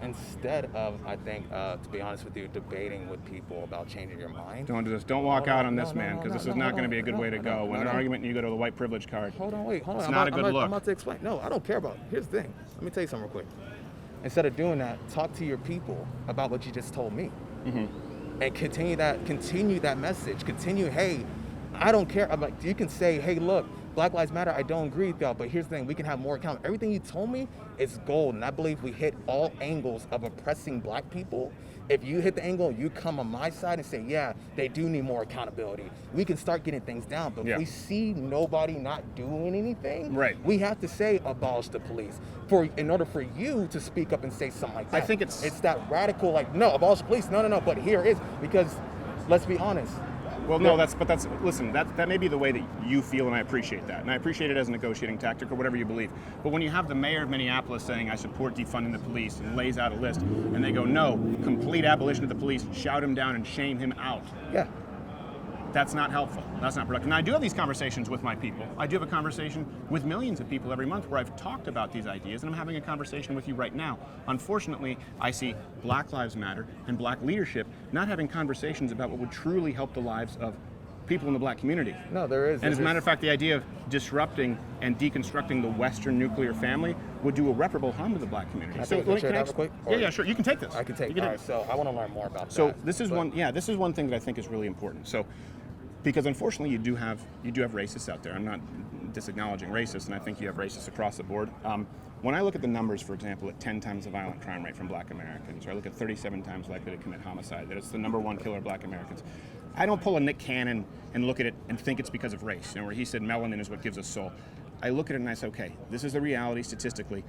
Instead of, I think, to be honest with you, debating with people about changing your mind.
Don't do this. Don't walk out on this,
no,
man,
no,
because this
no,
is not
no,
going to be a good
no,
way to
no,
go.
no,
When an
no.
argument, you go to the white privilege card.
Hold on.
It's not a good look.
I'm about to explain. No, I don't care about it. Here's the thing. Let me tell you something real quick. Instead of doing that, talk to your people about what you just told me. Mm-hmm. And continue that message. Continue, hey, I don't care. I'm like, you can say, hey, look, Black Lives Matter, I don't agree with y'all, but here's the thing, we can have more account. Everything you told me is gold, and I believe we hit all angles of oppressing black people. If you hit the angle, you come on my side and say, yeah, they do need more accountability. We can start getting things down, but if we see nobody not doing anything,
right,
we have to say abolish the police. In order for you to speak up and say something like that.
I think it's
that radical, like, no, abolish the police, no, but here it is, because let's be honest.
Well, no, listen, that may be the way that you feel, and I appreciate that. And I appreciate it as a negotiating tactic or whatever you believe. But when you have the mayor of Minneapolis saying, I support defunding the police, and lays out a list, and they go, no, complete abolition of the police, shout him down and shame him out.
Yeah.
That's not helpful. That's not productive. And I do have these conversations with my people. I do have a conversation with millions of people every month where I've talked about these ideas, and I'm having a conversation with you right now. Unfortunately, I see Black Lives Matter and black leadership not having conversations about what would truly help the lives of people in the black community.
No, there is.
And as a matter of fact, the idea of disrupting and deconstructing the Western nuclear family would do irreparable harm to the black community.
Can I share that real quick?
Yeah, sure. You can take this.
I can take it. All right, so I want to learn more about that.
So this is one thing that I think is really important. So, because unfortunately you do have racists out there. I'm not disacknowledging racists, and I think you have racists across the board. When I look at the numbers, for example, at 10 times the violent crime rate from black Americans, or I look at 37 times likely to commit homicide, that it's the number one killer of black Americans, I don't pull a Nick Cannon and look at it and think it's because of race, where he said melanin is what gives us soul. I look at it and I say, okay, this is the reality statistically.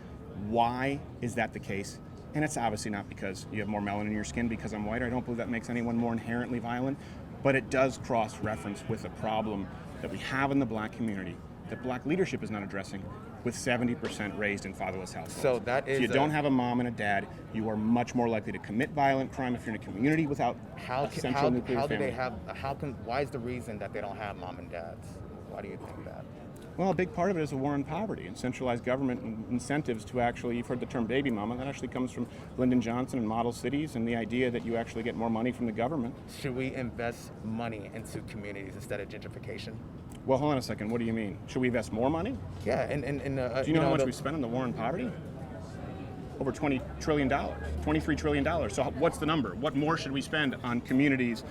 Why is that the case? And it's obviously not because you have more melanin in your skin because I'm white. I don't believe that makes anyone more inherently violent, but it does cross-reference with a problem that we have in the black community that black leadership is not addressing, with 70% raised in fatherless households.
So that is
if you don't have a mom and a dad, you are much more likely to commit violent crime if you're in a community without a central nuclear family.
Why is the reason that they don't have mom and dads? Why do you think that?
Well, a big part of it is a war on poverty and centralized government incentives to actually, you've heard the term baby mama, that actually comes from Lyndon Johnson and model cities, and the idea that you actually get more money from the government.
Should we invest money into communities instead of gentrification?
Well, hold on a second. What do you mean? Should we invest more money?
Yeah,
do you know how much we spend on the war on poverty? Over $20 trillion, $23 trillion. So what's the number? What more should we spend on communities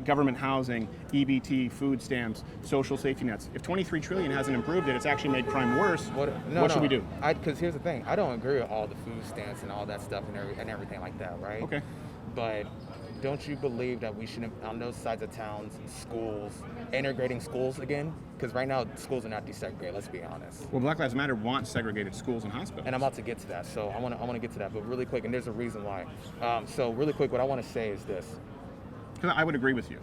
government housing, EBT, food stamps, social safety nets. If 23 trillion hasn't improved it, it's actually made crime worse. What should we do?
Because here's the thing. I don't agree with all the food stamps and all that stuff and everything like that, right?
Okay.
But don't you believe that we should, on those sides of towns, schools, integrating schools again? Because right now, schools are not desegregated, let's be honest.
Well, Black Lives Matter wants segregated schools and hospitals.
And I'm about to get to that, so I want to get to that, but really quick, and there's a reason why. So really quick, what I want to say is this.
I would agree with you.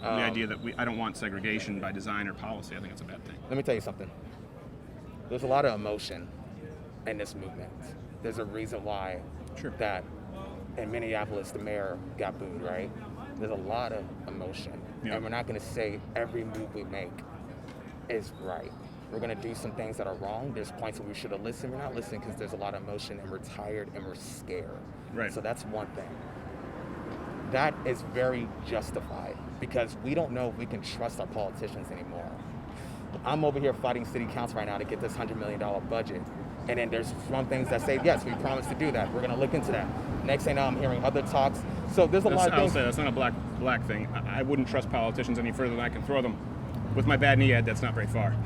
The idea that I don't want segregation by design or policy, I think that's a bad thing.
Let me tell you something. There's a lot of emotion in this movement. There's a reason why that in Minneapolis the mayor got booed, right? There's a lot of emotion. Yeah. And we're not going to say every move we make is right. We're going to do some things that are wrong. There's points where we should have listened. We're not listening because there's a lot of emotion and we're tired and we're scared.
Right.
So that's one thing. That is very justified because we don't know if we can trust our politicians anymore. I'm over here fighting city council right now to get this $100 million budget. And then there's some things that say, yes, we promised to do that. We're going to look into that. Next thing now, I'm hearing other talks. So there's a lot of things.
I'll say that's not a black thing. I wouldn't trust politicians any further than I can throw them. With my bad knee, Ed, that's not very far.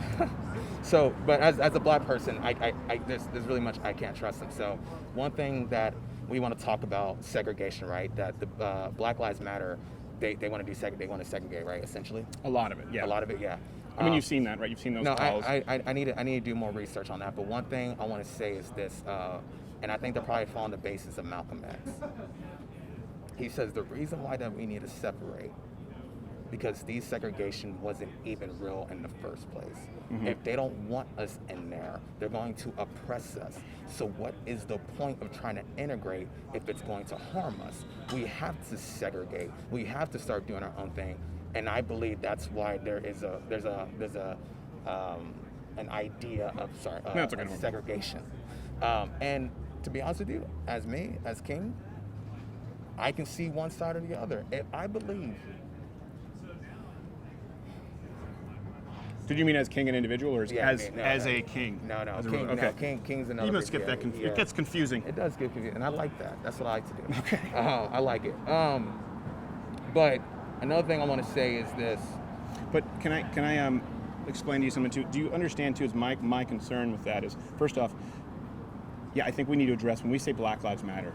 So, but as a black person, there's really much I can't trust them. So one thing that we want to talk about segregation, right? That the Black Lives Matter, they want to desegregate, they want to segregate, right? Essentially.
A lot of it, yeah.
A lot of it, yeah.
I mean, you've seen that, right? You've seen those calls.
I need to do more research on that. But one thing I want to say is this, and I think they're probably following the basis of Malcolm X. He says the reason why that we need to separate because desegregation wasn't even real in the first place. Mm-hmm. If they don't want us in there, they're going to oppress us. So what is the point of trying to integrate if it's going to harm us? We have to segregate. We have to start doing our own thing. And I believe that's why there's an idea of segregation. And to be honest with you, as King, I can see one side or the other. I believe.
Did you mean as king an individual or as a king?
No.
King,
okay. King's another.
You must get that confused. It gets confusing.
It does get confusing, and I like that. That's what I like to do. Okay. I like it. But another thing I want to say is this.
But can I explain to you something too? Do you understand too? Is my concern with that is first off, I think we need to address when we say Black Lives Matter.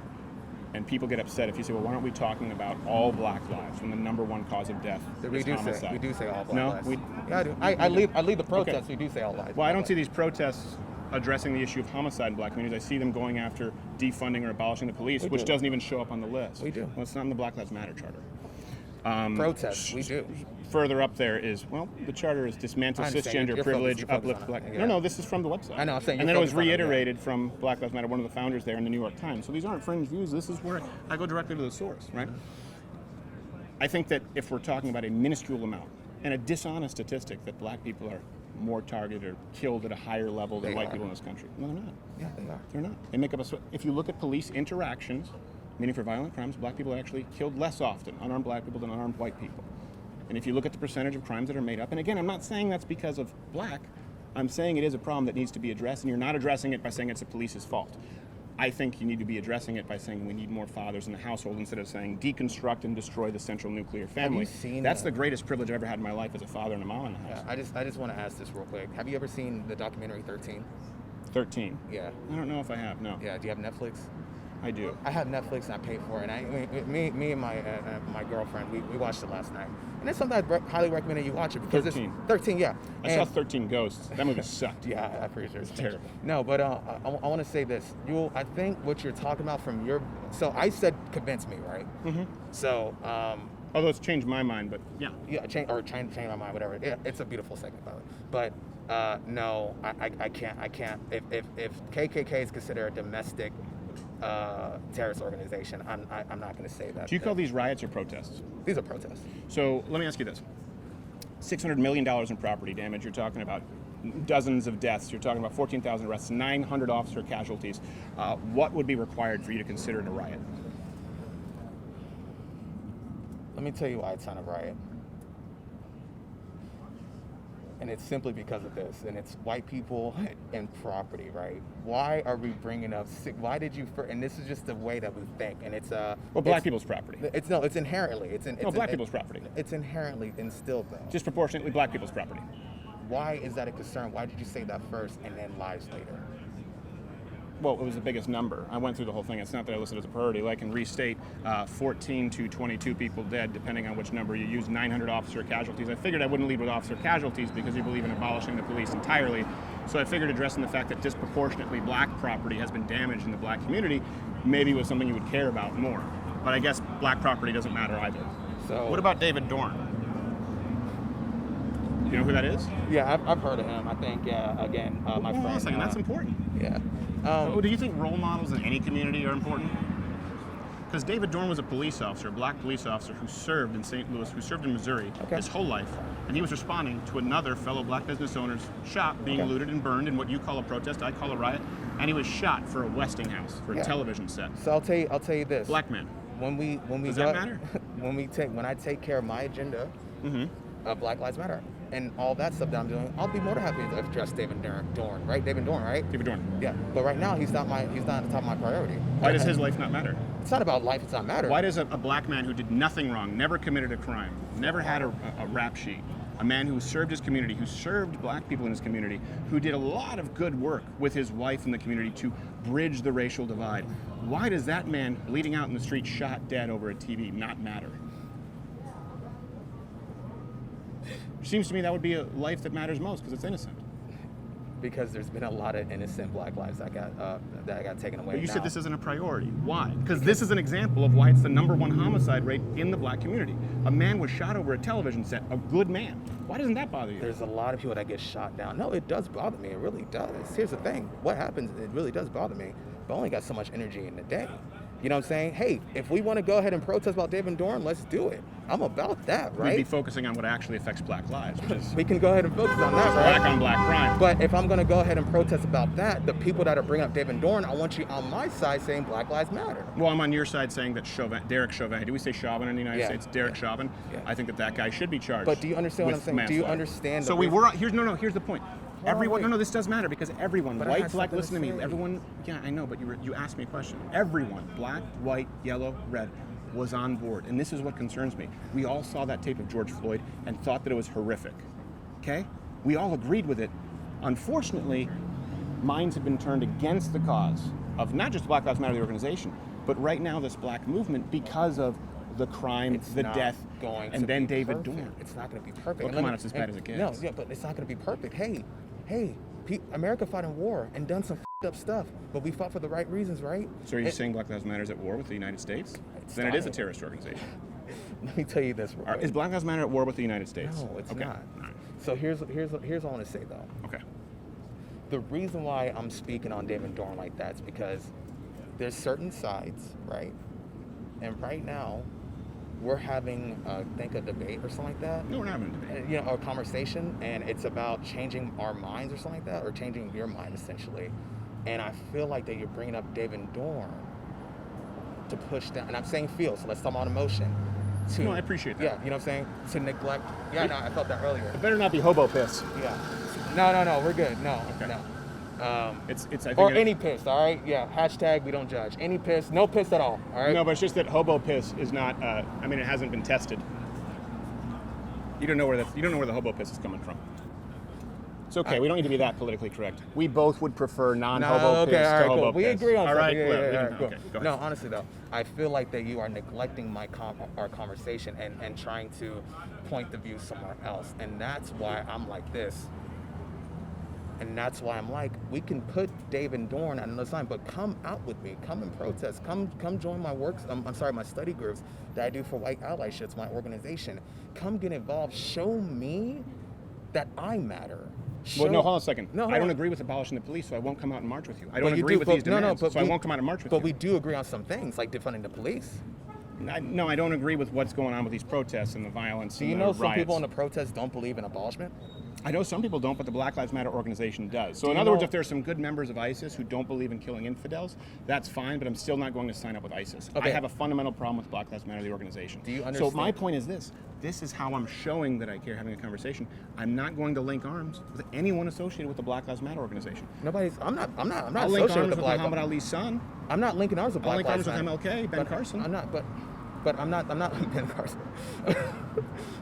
And people get upset if you say, well, why aren't we talking about all black lives when the number one cause of death is homicide?
We do say all black lives.
No?
I do. I lead the protests. Okay. We do say all lives.
Well, I don't see these protests addressing the issue of homicide in black communities. I see them going after defunding or abolishing the police, which doesn't even show up on the list.
We do.
Well, it's not in the Black Lives Matter charter.
Protests, we do.
Further up there is, the charter is dismantle cisgender privilege, uplift black. No, this is from the website.
I know, I'm saying.
And then it was reiterated from Black Lives Matter, one of the founders there in the New York Times. So these aren't fringe views. This is where I go directly to the source, right? I think that if we're talking about a minuscule amount and a dishonest statistic that black people are more targeted or killed at a higher level than white people in this country. No, they're not.
Yeah, they are.
They're not. They make up if you look at police interactions, meaning for violent crimes, black people are actually killed less often, unarmed black people than unarmed white people. And if you look at the percentage of crimes that are made up, and again, I'm not saying that's because of black, I'm saying it is a problem that needs to be addressed, and you're not addressing it by saying it's the police's fault. I think you need to be addressing it by saying we need more fathers in the household instead of saying deconstruct and destroy the central nuclear family.
Have you seen
That's the greatest privilege I've ever had in my life as a father and a mom in the house.
Yeah, I just want to ask this real quick. Have you ever seen the documentary 13?
13?
Yeah.
I don't know if I have, no.
Yeah, do you have Netflix?
I do.
I have Netflix and I pay for it. And me and my girlfriend, we watched it last night. And it's something I highly recommend that you watch it because
13.
It's 13, yeah.
I saw 13 Ghosts. That movie sucked.
Yeah, I'm pretty sure
it's terrible.
No, but I want to say this. I think what you're talking about from your, so I said convince me, right? Mm-hmm. So.
Although it's changed my mind, but yeah.
Yeah, change my mind, whatever. Yeah, it's a beautiful segment, by the way. But no, I can't. If KKK is considered a domestic terrorist organization, I'm not going to say that.
Do you call these riots or protests?
These are protests.
So let me ask you this. $600 million in property damage. You're talking about dozens of deaths. You're talking about 14,000 arrests, 900 officer casualties. What would be required for you to consider it a riot?
Let me tell you why it's not a riot. And it's simply because of this, and it's white people and property, right? Why are we bringing up? Why did you? And this is just the way that we think, and it's
Well, black people's property.
It's inherently.
Black people's property.
It's inherently instilled though.
Disproportionately black people's property.
Why is that a concern? Why did you say that first and then lies later?
Well, it was the biggest number. I went through the whole thing. It's not that I listed it as a priority. Like in restate, 14 to 22 people dead, depending on which number you use, 900 officer casualties. I figured I wouldn't lead with officer casualties because you believe in abolishing the police entirely. So I figured addressing the fact that disproportionately black property has been damaged in the black community maybe was something you would care about more. But I guess black property doesn't matter either.
So
what about David Dorn? You know who that is?
Yeah, I've heard of him. I think, again, my friend.
Hold on a second, that's important.
Yeah.
Do you think role models in any community are important? Because David Dorn was a police officer, a black police officer who served in St. Louis, who served in Missouri his whole life, and he was responding to another fellow black business owner's shop being looted and burned in what you call a protest, I call a riot, and he was shot for a Westinghouse, for a television set.
So I'll tell you this.
Black man.
When we
Does that matter?
when I take care of my agenda of Black Lives Matter and all that stuff that I'm doing, I'll be more than happy to address David Dorn, right? David Dorn, right?
David Dorn.
Yeah. But right now he's not at the top of my priority.
Why does his life not matter?
It's not about life. It's not matter.
Why does a black man who did nothing wrong, never committed a crime, never had a rap sheet, a man who served his community, who served black people in his community, who did a lot of good work with his wife in the community to bridge the racial divide, why does that man bleeding out in the street, shot dead over a TV, not matter? Seems to me that would be a life that matters most because it's innocent.
Because there's been a lot of innocent black lives that got taken away.
But you
now.
said this isn't a priority. Why? Because this is an example of why it's the #1 homicide rate in the black community. A man was shot over a television set, a good man. Why doesn't that bother you?
There's a lot of people that get shot down. No, it does bother me. It really does. Here's the thing. What happens, it really does bother me. But I only got so much energy in the day. You know what I'm saying? Hey, if we want to go ahead and protest about David Dorn, let's do it. I'm about that, right?
We'd be focusing on what actually affects black lives, which is
we can go ahead and focus on that, right?
black on black crime.
But if I'm going to go ahead and protest about that, the people that are bringing up David Dorn, I want you on my side saying Black Lives Matter.
Well, I'm on your side saying that Derek Chauvin, do we say Chauvin in the United States? Derek Chauvin.
Yeah.
I think that guy should be charged.
But do you understand what I'm saying? Do you
manslaughter.
understand?
So here's the point. Everyone, this does matter because everyone,
But I
white,
had
black,
something
listen to
to
me,
say.
everyone, yeah, I know, but you asked me a question. Everyone, black, white, yellow, red, was on board. And this is what concerns me. We all saw that tape of George Floyd and thought that it was horrific, okay? We all agreed with it. Unfortunately, minds have been turned against the cause of not just Black Lives Matter, the organization, but right now this black movement because of the crime, the death, and then David Dorn.
It's not going to be perfect.
Well, come on, it's as bad as it gets.
No, yeah, but it's not going to be perfect. Hey, America fought in war and done some up stuff, but we fought for the right reasons, right?
So are you saying Black Lives Matter is at war with the United States? Then it is a terrorist organization.
Let me tell you this.
Is Black Lives Matter at war with the United States?
No, it's
okay.
not.
All right.
So here's what I want to say though.
Okay.
The reason why I'm speaking on David Dorn like that is because there's certain sides, right? And right now, we're having, a debate or something like that.
No, we're not having a debate.
A conversation, and it's about changing our minds or something like that, or changing your mind essentially. And I feel like that you're bringing up David Dorn to push down, and I'm saying feel, so let's talk about emotion.
No, I appreciate that.
Yeah, you know what I'm saying? To neglect. Yeah, no, I felt that earlier.
It better not be hobo piss.
Yeah. No, we're good. No,
Okay.
no.
I think
Or any piss, all right? Yeah, hashtag we don't judge. Any piss, no piss at all, all right?
No, but it's just that hobo piss is not. It hasn't been tested. You don't know where the hobo piss is coming from. It's okay. We don't need to be that politically correct. We both would prefer non-hobo piss to hobo
cool. We
piss.
agree on
all right,
something.
cool.
Yeah, cool.
Okay, go ahead.
No, honestly though, I feel like that you are neglecting our conversation and trying to point the view somewhere else, and that's why I'm like this. And that's why I'm like, we can put David Dorn on another side, but come out with me, come and protest, come join my my study groups that I do for White Allyship, my organization. Come get involved. Show me that I matter.
Well, no, hold on a second.
No,
I don't agree with abolishing the police, so I won't come out and march with you. I
But
don't
you
agree
do,
with
but-
these
no,
demands,
but
so I
we-
won't come out and march with
But
you.
we do agree on some things, like defunding the police.
No, I don't agree with what's going on with these protests and the violence
Do
and
you
the
know some
riots.
people in the protests don't believe in abolishment?
I know some people don't, but the Black Lives Matter organization does. So in other words, if there are some good members of ISIS who don't believe in killing infidels, that's fine, but I'm still not going to sign up with ISIS.
Okay.
I have a fundamental problem with Black Lives Matter, the organization.
Do you understand?
So my point is this. This is how I'm showing that I care having a conversation. I'm not going to link arms with anyone associated with the Black Lives Matter organization.
I'm not
I'll link
associated
arms
with the
with
Black
Muhammad Ali's son.
I'm not linking arms with
I'll
Black
link arms
Lives
with
Matter.
MLK, Ben Carson.
I'm not Ben Carson.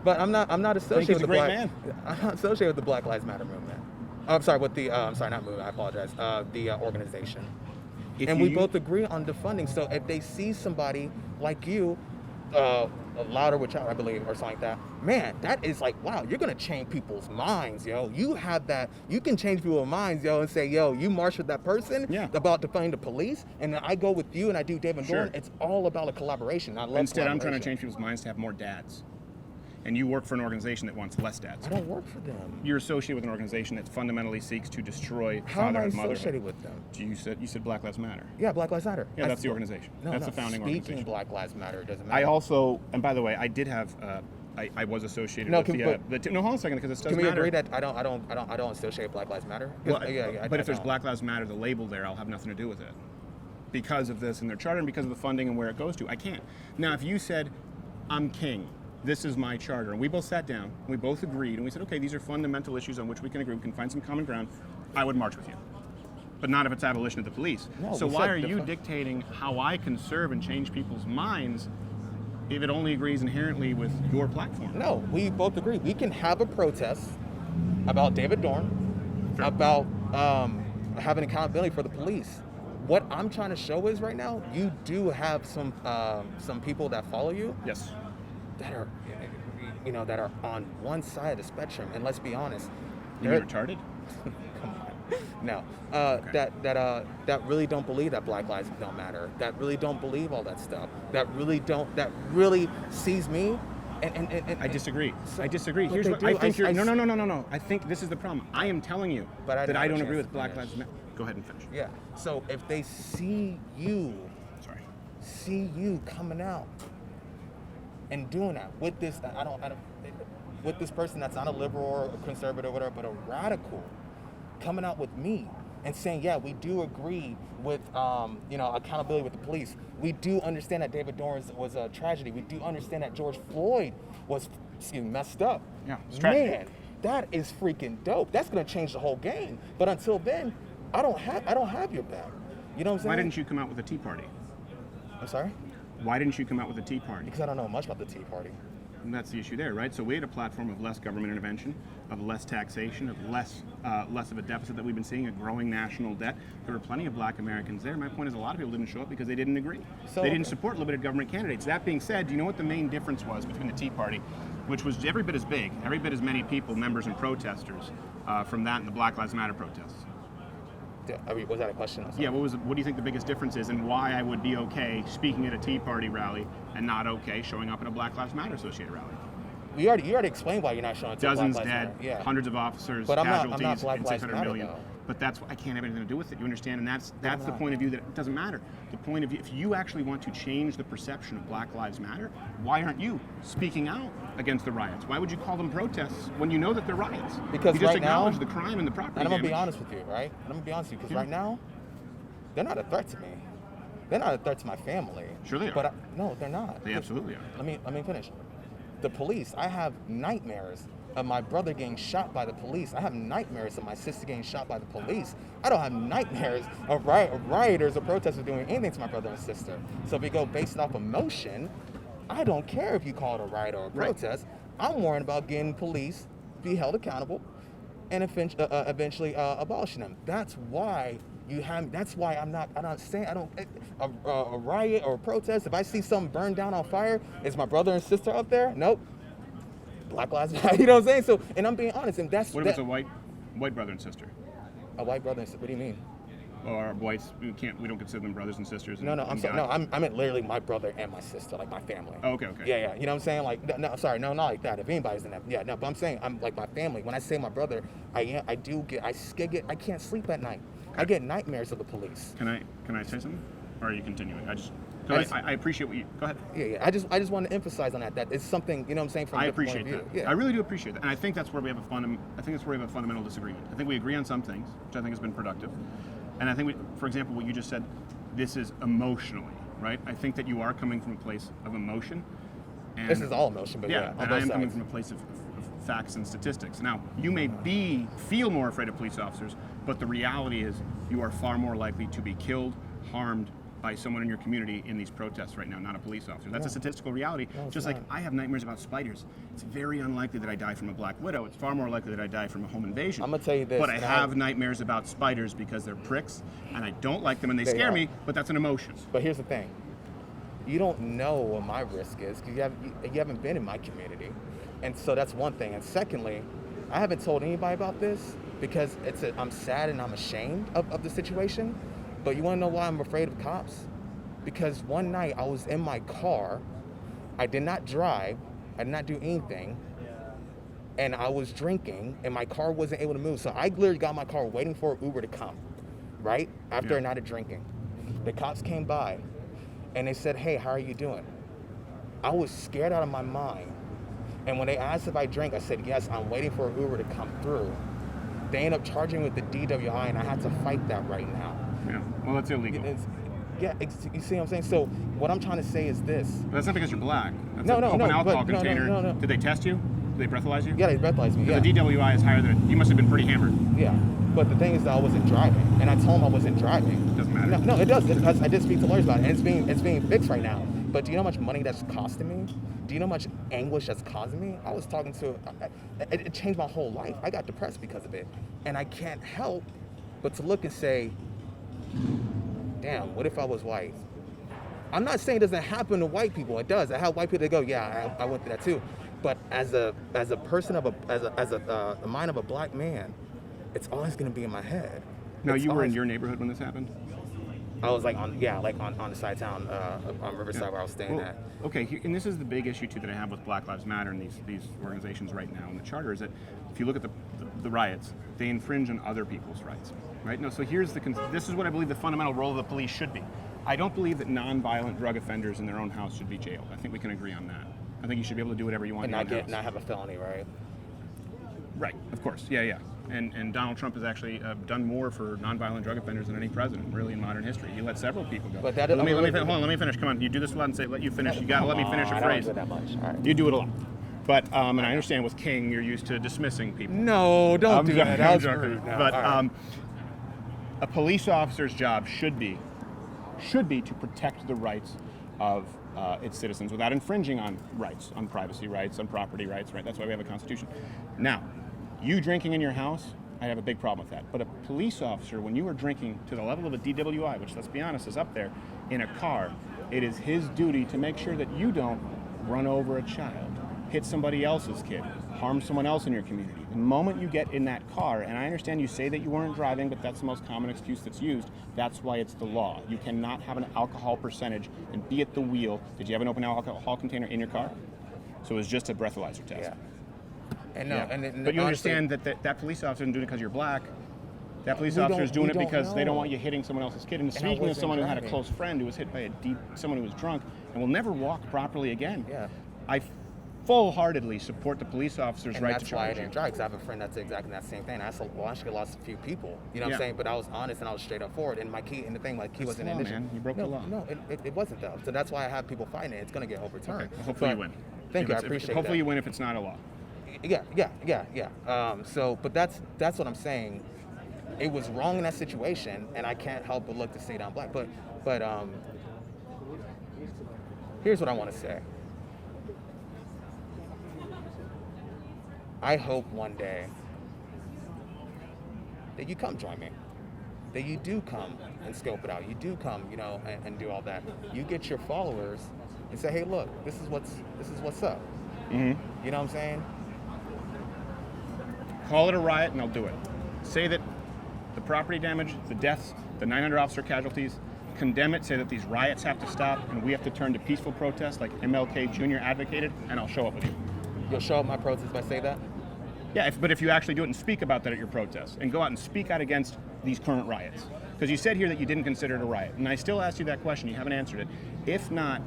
But I'm not associated
he's
with
a
the
great
Black.
man.
I'm not associated with the Black Lives Matter movement. I'm sorry, with the I'm sorry, not movement. I apologize. The organization. And we both agree on defunding. So if they see somebody like you, louder with child, I believe, or something like that, man, that is like, wow, you're gonna change people's minds, yo. You have that. You can change people's minds, yo, and say, yo, you march with that person about defunding the police, and then I go with you and I do David Dorn. It's all about a collaboration. I love
Instead, I'm trying to
collaboration.
change people's minds to have more dads. And you work for an organization that wants less dads.
I don't work for them.
You're associated with an organization that fundamentally seeks to destroy
How am I
fatherhood, motherhood.
associated with them?
You said Black Lives Matter.
Yeah, Black Lives Matter.
Yeah, that's the organization.
No,
That's the founding
Speaking
organization.
Black Lives Matter, it doesn't matter.
I also, and by the way, I did have, I was associated
No,
with no, hold on a second, because it does
Can we
matter.
agree that I don't associate Black Lives Matter?
Well,
I
but if there's
don't.
Black Lives Matter, the label there, I'll have nothing to do with it. Because of this in their charter and because of the funding and where it goes to, I can't. Now, if you said, I'm king, this is my charter, and we both sat down, we both agreed, and we said, okay, these are fundamental issues on which we can agree, we can find some common ground, I would march with you. But not if it's abolition of the police.
No,
so
we
why
said
are you dictating how I can serve and change people's minds if it only agrees inherently with your platform?
No, we both agree. We can have a protest about David Dorn, about having accountability for the police. What I'm trying to show is right now, you do have some people that follow you.
Yes.
That are, that are on one side of the spectrum, and let's be honest.
You mean retarded?
Come on. No. That really don't believe that Black lives don't matter. That really don't believe all that stuff. That really sees me. And
I disagree.
So,
I disagree.
but
Here's
they
what
do.
I think
I-
No. I think this is the problem. I am telling you
But I
that
didn't
I
have a
don't
chance
agree
to
with Black
finish.
Lives Matter. Go ahead and finish.
Yeah. So if they see you coming out and doing that with this, with this person that's not a liberal or a conservative or whatever, but a radical, coming out with me and saying, yeah, we do agree with, accountability with the police. We do understand that David Dorn was a tragedy. We do understand that George Floyd was messed up.
Yeah, it's tragic.
Man, that is freaking dope. That's gonna change the whole game. But until then, I don't have your back. You know what I'm saying?
Why didn't you come out with a Tea Party?
I'm sorry?
Why didn't you come out with a Tea Party?
Because I don't know much about the Tea Party.
And that's the issue there, right? So we had a platform of less government intervention, of less taxation, of less of a deficit that we've been seeing, a growing national debt. There were plenty of Black Americans there. My point is, a lot of people didn't show up because they didn't agree. They didn't support limited government candidates. That being said, do you know what the main difference was between the Tea Party, which was every bit as big, every bit as many people, members and protesters, from that and the Black Lives Matter protests?
Was that a question?
Yeah, what do you think the biggest difference is, and why I would be okay speaking at a Tea Party rally and not okay showing up at a Black Lives Matter associated rally?
You already explained why you're not showing up to
Dozens
Black Lives
dead,
Matter. Yeah.
hundreds of officers,
But I'm
casualties,
not Black
and
Lives
600
Matter,
million.
though.
But that's I can't have anything to do with it. You understand? And that's the point of view that it doesn't matter. The point of view, if you actually want to change the perception of Black Lives Matter, why aren't you speaking out against the riots? Why would you call them protests when you know that they're riots?
Because
you just
right now,
acknowledge the crime and the property
and I'm gonna be
damage.
honest with you, right? And I'm gonna be honest with you, because right now, they're not a threat to me. They're not a threat to my family.
Sure they are.
But no, they're not.
They absolutely are.
Let me finish. The police. I have nightmares of my brother getting shot by the police. I have nightmares of my sister getting shot by the police. I don't have nightmares of rioters or protesters doing anything to my brother and sister. So if we go based off emotion, I don't care if you call it a riot or a protest. I'm worried about getting police be held accountable and eventually abolishing them. That's why that's why I'm not saying a riot or a protest. If I see something burned down on fire, is my brother and sister up there? Nope. Black Lives Matter. You know what I'm saying? So, and I'm being honest, and that's
What if it's a white brother and sister?
A white brother and sister. What do you mean?
Or whites? We don't consider them brothers and sisters.
No, I meant literally my brother and my sister, like my family.
Oh, okay.
Yeah. You know what I'm saying? Like, no, sorry, no, not like that. If anybody's in that, yeah, no. But I'm saying I'm like my family. When I say my brother, I can't sleep at night. I get nightmares of the police.
Can I say something? Or are you continuing?
So I appreciate what you. Go ahead.
Yeah. I just want to emphasize on that. That it's something, you know what I'm saying, from a
I
different
appreciate
point of
that.
view. Yeah.
I really do appreciate that, and I think that's where we have a fundamental disagreement. I think we agree on some things, which I think has been productive, and I think, for example, what you just said, this is emotionally, right? I think that you are coming from a place of emotion. And,
This is all emotion, but yeah, on
and
both
I am coming
sides.
from a place of facts and statistics. Now, you may feel more afraid of police officers, but the reality is you are far more likely to be killed, harmed by someone in your community in these protests right now, not a police officer. That's a statistical reality.
No, it's
Just
not.
like I have nightmares about spiders. It's very unlikely that I die from a black widow. It's far more likely that I die from a home invasion.
I'm gonna tell you this,
But I
and
have nightmares about spiders because they're pricks, and I don't like them, and they
They
scare
are.
me, but that's an emotion.
But here's the thing. You don't know what my risk is because you haven't been in my community. And so that's one thing. And secondly, I haven't told anybody about this because I'm sad and I'm ashamed of the situation. But you want to know why I'm afraid of cops? Because one night I was in my car. I did not drive. I did not do anything. And I was drinking and my car wasn't able to move. So I literally got in my car waiting for an Uber to come, right? After a night of drinking. The cops came by. And they said, hey, how are you doing? I was scared out of my mind. And when they asked if I drank, I said, yes, I'm waiting for an Uber to come through. They ended up charging me with the DWI, and I had to fight that right now.
Yeah, well, that's illegal.
You see what I'm saying? So what I'm trying to say is this.
But that's not because you're black. That's
No,
an
no,
open
no,
alcohol
but no,
container.
no.
Did they test you? Did they breathalyze you?
Yeah, they breathalyzed me, yeah.
The DWI is higher than, you must have been pretty hammered.
Yeah, but the thing is that I wasn't driving, and I told them I wasn't driving.
Doesn't matter.
No, it does, because I did speak to lawyers about it, and it's being fixed right now. But do you know how much money that's costing me? Do you know how much anguish that's causing me? I was talking to, it changed my whole life. I got depressed because of it. And I can't help but to look and say, damn, what if I was white? I'm not saying it doesn't happen to white people. It does. I have white people that go, yeah, I went through that too. But as a person as a mind of a black man, it's always going to be in my head.
Now,
It's
you were in
always-
your neighborhood when this happened?
I was like on the side of town, on Riverside where I was staying at.
Okay, and this is the big issue too that I have with Black Lives Matter and these organizations right now in the charter is that if you look at the riots, they infringe on other people's rights, right? No, so this is what I believe the fundamental role of the police should be. I don't believe that non-violent drug offenders in their own house should be jailed. I think we can agree on that. I think you should be able to do whatever you want
And
in your house.
not have a felony, right?
Right, of course, yeah. And Donald Trump has actually done more for nonviolent drug offenders than any president, really, in modern history. He let several people go.
But that-
let me finish. Come on, you do this a lot and say, let you finish. You got to let me finish a
I
phrase.
don't do that much. All right.
You do it a lot. But, and I understand with King, you're used to dismissing people.
No, don't do that. That was
joking.
rude. No,
But
all right.
a police officer's job should be to protect the rights of its citizens without infringing on rights, on privacy rights, on property rights, right? That's why we have a constitution. Now, you drinking in your house, I have a big problem with that. But a police officer, when you are drinking to the level of a DWI, which let's be honest is up there, in a car, it is his duty to make sure that you don't run over a child, hit somebody else's kid, harm someone else in your community. The moment you get in that car, and I understand you say that you weren't driving, but that's the most common excuse that's used, that's why it's the law. You cannot have an alcohol percentage and be at the wheel. Did you have an open alcohol container in your car? So it was just a breathalyzer test.
Yeah. And no,
Yeah.
and
but you
honestly,
understand that police officer isn't doing it because you're black. That police
We
officer is
don't-
doing
we
it
don't
because they don't
know.
want you hitting someone else's kid. And
I
speaking of
wasn't
someone who had a
driving.
close friend who was hit by someone who was drunk and will never walk properly again.
Yeah.
I full-heartedly support the police officer's
and
right
that's
to
why I
charge you.
didn't drive, because I have a friend that's exactly that same thing. I said, well, I should have lost a few people. You know what
Yeah.
I'm saying? But I was honest and I was straight up forward. And my key, and the thing, my key
It's
wasn't
the
an
law,
issue.
man. You broke the law.
No, it wasn't though. So that's why I have people fighting it. It's going to get overturned.
Okay. Well, hopefully you win.
Thank you. I appreciate
Hopefully
that.
you win if it's not a law.
Yeah. But that's what I'm saying. It was wrong in that situation, and I can't help but look to say that I'm black. But here's what I want to say. I hope one day that you come join me. That you do come and scope it out. You do come, and do all that. You get your followers and say, hey, look, this is what's up.
Mm-hmm.
You know what I'm saying?
Call it a riot and I'll do it. Say that the property damage, the deaths, the 900 officer casualties, condemn it, say that these riots have to stop and we have to turn to peaceful protests like MLK Jr. advocated, and I'll show up with you.
You'll show up my protest if I say that?
Yeah, but if you actually do it and speak about that at your protest and go out and speak out against these current riots.
Because you said here that you didn't consider it a riot, and I still asked you that question. You haven't answered it. If not,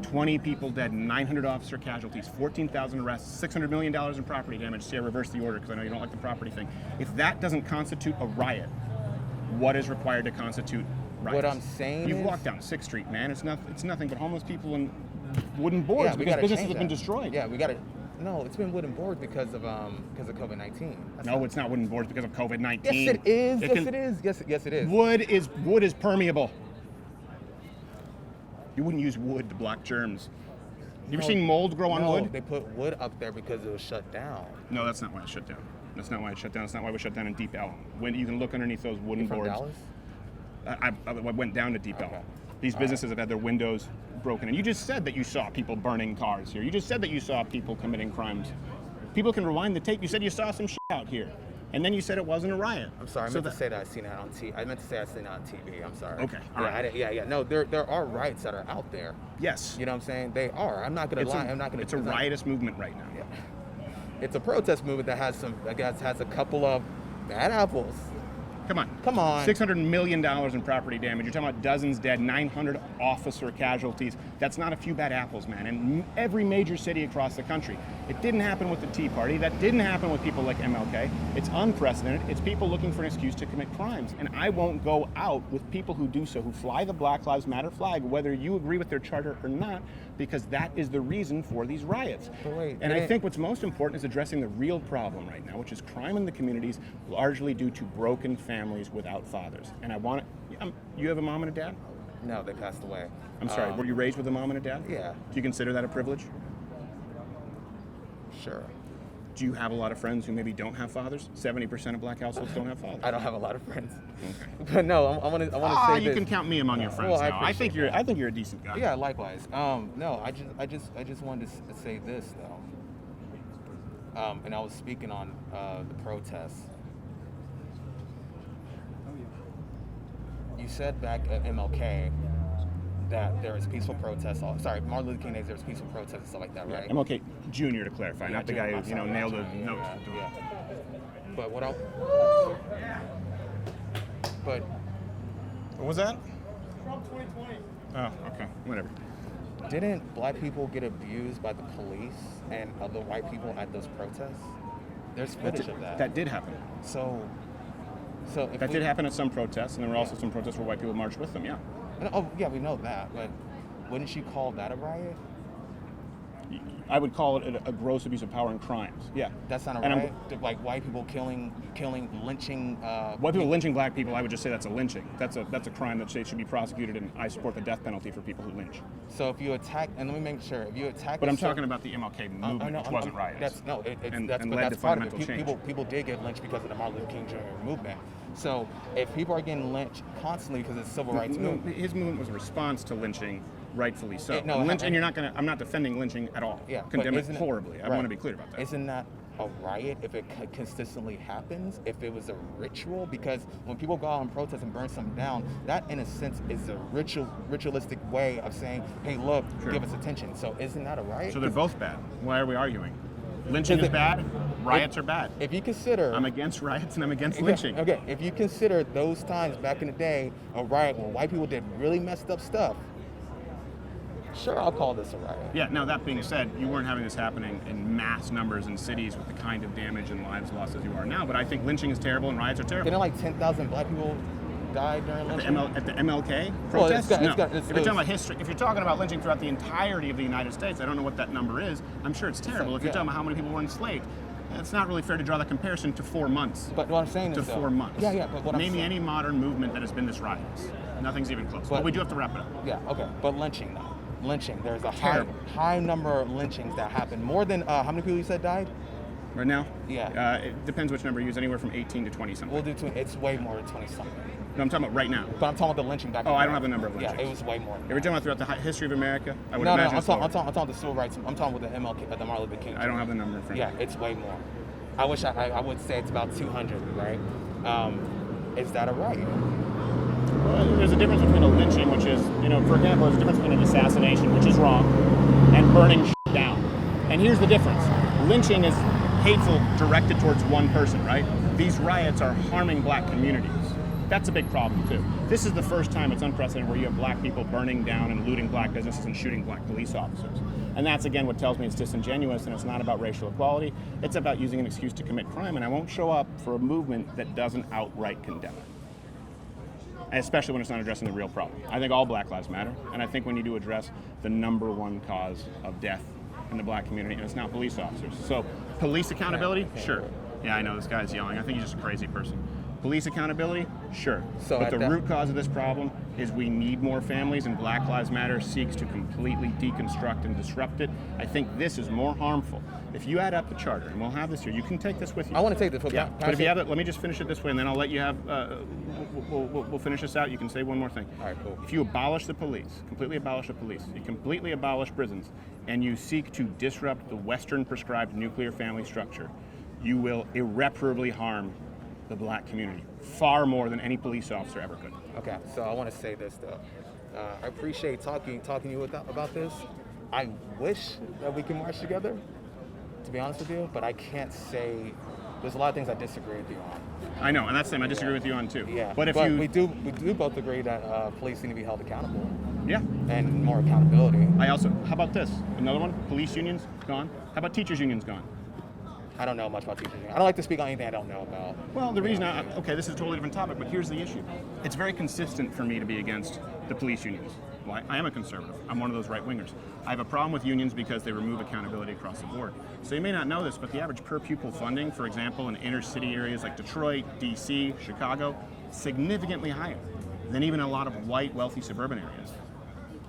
20 people dead, 900 officer casualties, 14,000 arrests, $600 million in property damage. See, I reversed the order because I know you don't like the property thing. If that doesn't constitute a riot, what is required to constitute riots?
What I'm saying
You've
is,
walked down 6th Street, man. It's nothing but homeless people and wooden boards
we
because
gotta
businesses
change
have been
that.
destroyed.
Yeah, we got to. No, it's been wooden boards because of COVID-19.
No, it's not wooden boards because of COVID-19.
Yes, it is. Yes, it is.
Wood is permeable. You wouldn't use wood to block germs. You ever seen mold grow on wood?
They put wood up there because it was shut down.
No, that's not why it shut down. That's not why it shut down. That's not why we shut down in Deep Ellum. When you can look underneath those wooden
You from
boards.
Dallas?
I went down to Deep Ellum. These businesses have had their windows broken. And you just said that you saw people burning cars here. You just said that you saw people committing crimes. People can rewind the tape. You said you saw some shit out here. And then you said it wasn't a riot.
I'm sorry. I meant to say that I seen that on TV. I meant to say I seen that on TV. I'm sorry.
Okay. All right.
Yeah. No, there are riots that are out there.
Yes.
You know what I'm saying? They are. I'm not gonna lie. I'm not gonna.
It's a riotous movement right now.
Yeah. It's a protest movement that has has a couple of bad apples.
Come on. $600 million in property damage. You're talking about dozens dead, 900 officer casualties. That's not a few bad apples, man. In every major city across the country. It didn't happen with the Tea Party. That didn't happen with people like MLK. It's unprecedented. It's people looking for an excuse to commit crimes. And I won't go out with people who do so, who fly the Black Lives Matter flag, whether you agree with their charter or not, because that is the reason for these riots. I think what's most important is addressing the real problem right now, which is crime in the communities, largely due to broken families without fathers. And I want to, you have a mom and a dad?
No, they passed away.
I'm sorry, were you raised with a mom and a dad?
Yeah.
Do you consider that a privilege?
Sure.
Do you have a lot of friends who maybe don't have fathers? 70% of black households don't have fathers.
I don't have a lot of friends.
Okay.
But no, I want to say
you
this.
can count me among your friends
Well,
now. I think you're a decent guy.
Yeah, likewise. No, I just wanted to say this though. And I was speaking on the protests. You said back at MLK that there was peaceful protests. Martin Luther King Day, there was peaceful protests and stuff like that, right?
MLK Jr. to clarify, not the guy who nailed a note.
Yeah. But what
was that? Trump 2020. Oh, okay, whatever.
Didn't black people get abused by the police and other white people at those protests? There's footage of that.
That did happen.
So if
that did happen at some protests, and there were also some protests where white people marched with them. Yeah.
Oh yeah, we know that, but wouldn't you call that a riot?
I would call it a gross abuse of power and crimes. Yeah.
That's not a riot? Like white people killing, lynching.
White people lynching black people, I would just say that's a lynching. That's a crime that should be prosecuted, and I support the death penalty for people who lynch.
So if you attack, and let me make sure, if you attack.
But I'm talking about the MLK movement, which wasn't riots.
That's
led to
part of
fundamental
it.
change.
People did get lynched because of the Martin Luther King Jr. movement. So if people are getting lynched constantly because of the civil rights movement,
his movement was a response to lynching, rightfully so.
And
you're not gonna. I'm not defending lynching at all.
Yeah,
condemn it horribly. I want to be clear about that.
Isn't that a riot if it consistently happens? If it was a ritual? Because when people go out and protest and burn something down, that in a sense is a ritualistic way of saying, "Hey, look, give us attention." So isn't that a riot?
So they're both bad. Why are we arguing? Lynching is bad. Riots are bad.
If you consider,
I'm against riots and I'm against lynching.
Okay, if you consider those times back in the day a riot when white people did really messed up stuff, sure, I'll call this a riot.
Yeah. Now that being said, you weren't having this happening in mass numbers in cities with the kind of damage and lives lost as you are now. But I think lynching is terrible and riots are terrible.
Didn't like 10,000 black people die during lynching?
At the MLK protests?
If
you're talking about history, if you're talking about lynching throughout the entirety of the United States, I don't know what that number is. I'm sure it's terrible. If you're talking about how many people were enslaved, it's not really fair to draw the comparison to 4 months.
But what I'm saying is
4 months.
Yeah. But what
Name me any modern movement that has been this riotous. Nothing's even close. But we do have to wrap it up.
Yeah. Okay. But lynching though. Lynching. There's a high number of lynchings that happen. More than how many people you said died?
Right now?
Yeah.
It depends which number you use. Anywhere from 18 to 20 something.
We'll do it's way more than 20 something.
No, I'm talking about right now.
But I'm talking about the lynching back.
I don't have the number of lynchings.
Yeah, it was way more.
If you're talking about throughout the history of America, I would
imagine.
No,
I'm talking the civil rights. I'm talking with the MLK, the Martin Luther King.
I don't have the number in front of me.
Yeah, it's way more. I wish I would say it's about 200, right? Is that a riot?
Well, there's a difference between a lynching, which is, for example, there's a difference between an assassination, which is wrong, and burning down. And here's the difference. Lynching is hateful, directed towards one person, right? These riots are harming black communities.
That's a big problem too. This is the first time it's unprecedented where you have black people burning down and looting black businesses and shooting black police officers. And that's again what tells me it's disingenuous, and it's not about racial equality. It's about using an excuse to commit crime, and I won't show up for a movement that doesn't outright condemn it. And especially when it's not addressing the real problem. I think all Black lives matter, and I think we need to address the number one cause of death in the black community, and it's not police officers. So police accountability, sure. Yeah, I know this guy's yelling. I think he's just a crazy person. Police accountability, sure.
So
but the root cause of this problem is we need more families, and Black Lives Matter seeks to completely deconstruct and disrupt it. I think this is more harmful. If you add up the charter, and we'll have this here, you can take this with you.
I want to take this with
Yeah, but if you have it, let me just finish it this way, and then I'll let you have, we'll finish this out. You can say one more thing.
All right, cool.
If you abolish the police, completely abolish the police, you completely abolish prisons, and you seek to disrupt the Western prescribed nuclear family structure, you will irreparably harm the black community, far more than any police officer ever could.
Okay, so I want to say this though. I appreciate talking to you about this. I wish that we can march together, to be honest with you, but I can't say. There's a lot of things I disagree with you on.
I know, and that's the same. I disagree with you on too.
Yeah,
but if
we do both agree that police need to be held accountable.
Yeah.
And more accountability.
How about this? Another one. Police unions gone. How about teachers unions gone?
I don't know much about teachers unions. I don't like to speak on anything I don't know about.
Well, the reason okay, this is a totally different topic, but here's the issue. It's very consistent for me to be against the police unions. Why? I am a conservative. I'm one of those right-wingers. I have a problem with unions because they remove accountability across the board. So you may not know this, but the average per pupil funding, for example, in inner city areas like Detroit, DC, Chicago, significantly higher than even a lot of white, wealthy suburban areas.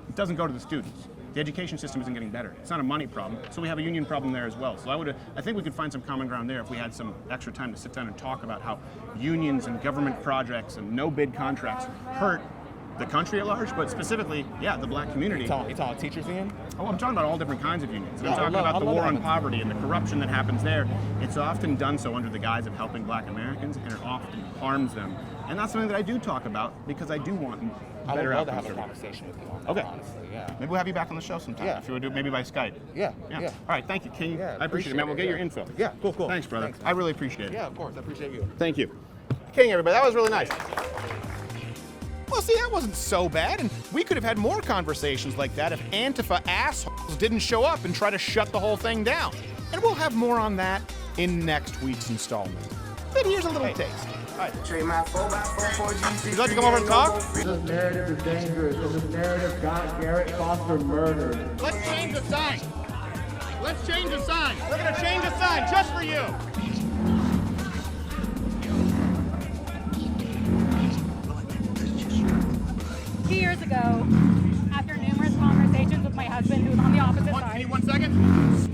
It doesn't go to the students. The education system isn't getting better. It's not a money problem, so we have a union problem there as well. So I think we could find some common ground there if we had some extra time to sit down and talk about how unions and government projects and no-bid contracts hurt the country at large, but specifically, the black community.
You talking teachers union?
Oh, I'm talking about all different kinds of unions. I'm talking about the war on poverty and the corruption that happens there. It's often done so under the guise of helping black Americans, and it often harms them. And that's something that I do talk about because I do want better
I would love to
outcomes.
have a conversation with you on that,
Okay.
honestly, yeah.
Maybe we'll have you back on the show sometime.
Yeah.
If you would do it maybe by Skype.
Yeah.
All right, thank you, King.
Yeah,
I appreciate it, man. We'll get your
yeah.
info.
Yeah, cool.
Thanks, brother.
Thanks.
I really appreciate it.
Yeah, of course. I appreciate you.
Thank you. King, everybody. That was really nice.
Well, see, that wasn't so bad, and we could have had more conversations like that if Antifa assholes didn't show up and try to shut the whole thing down. And we'll have more on that in next week's installment. But here's a little taste.
Would you like to come over and talk?
This narrative is dangerous. This narrative got Garrett Foster murdered.
Let's change the sign. Let's change the sign. We're going to change the sign just for you.
Years ago, after numerous conversations with my husband, who was on the opposite side.
Give me 1 second.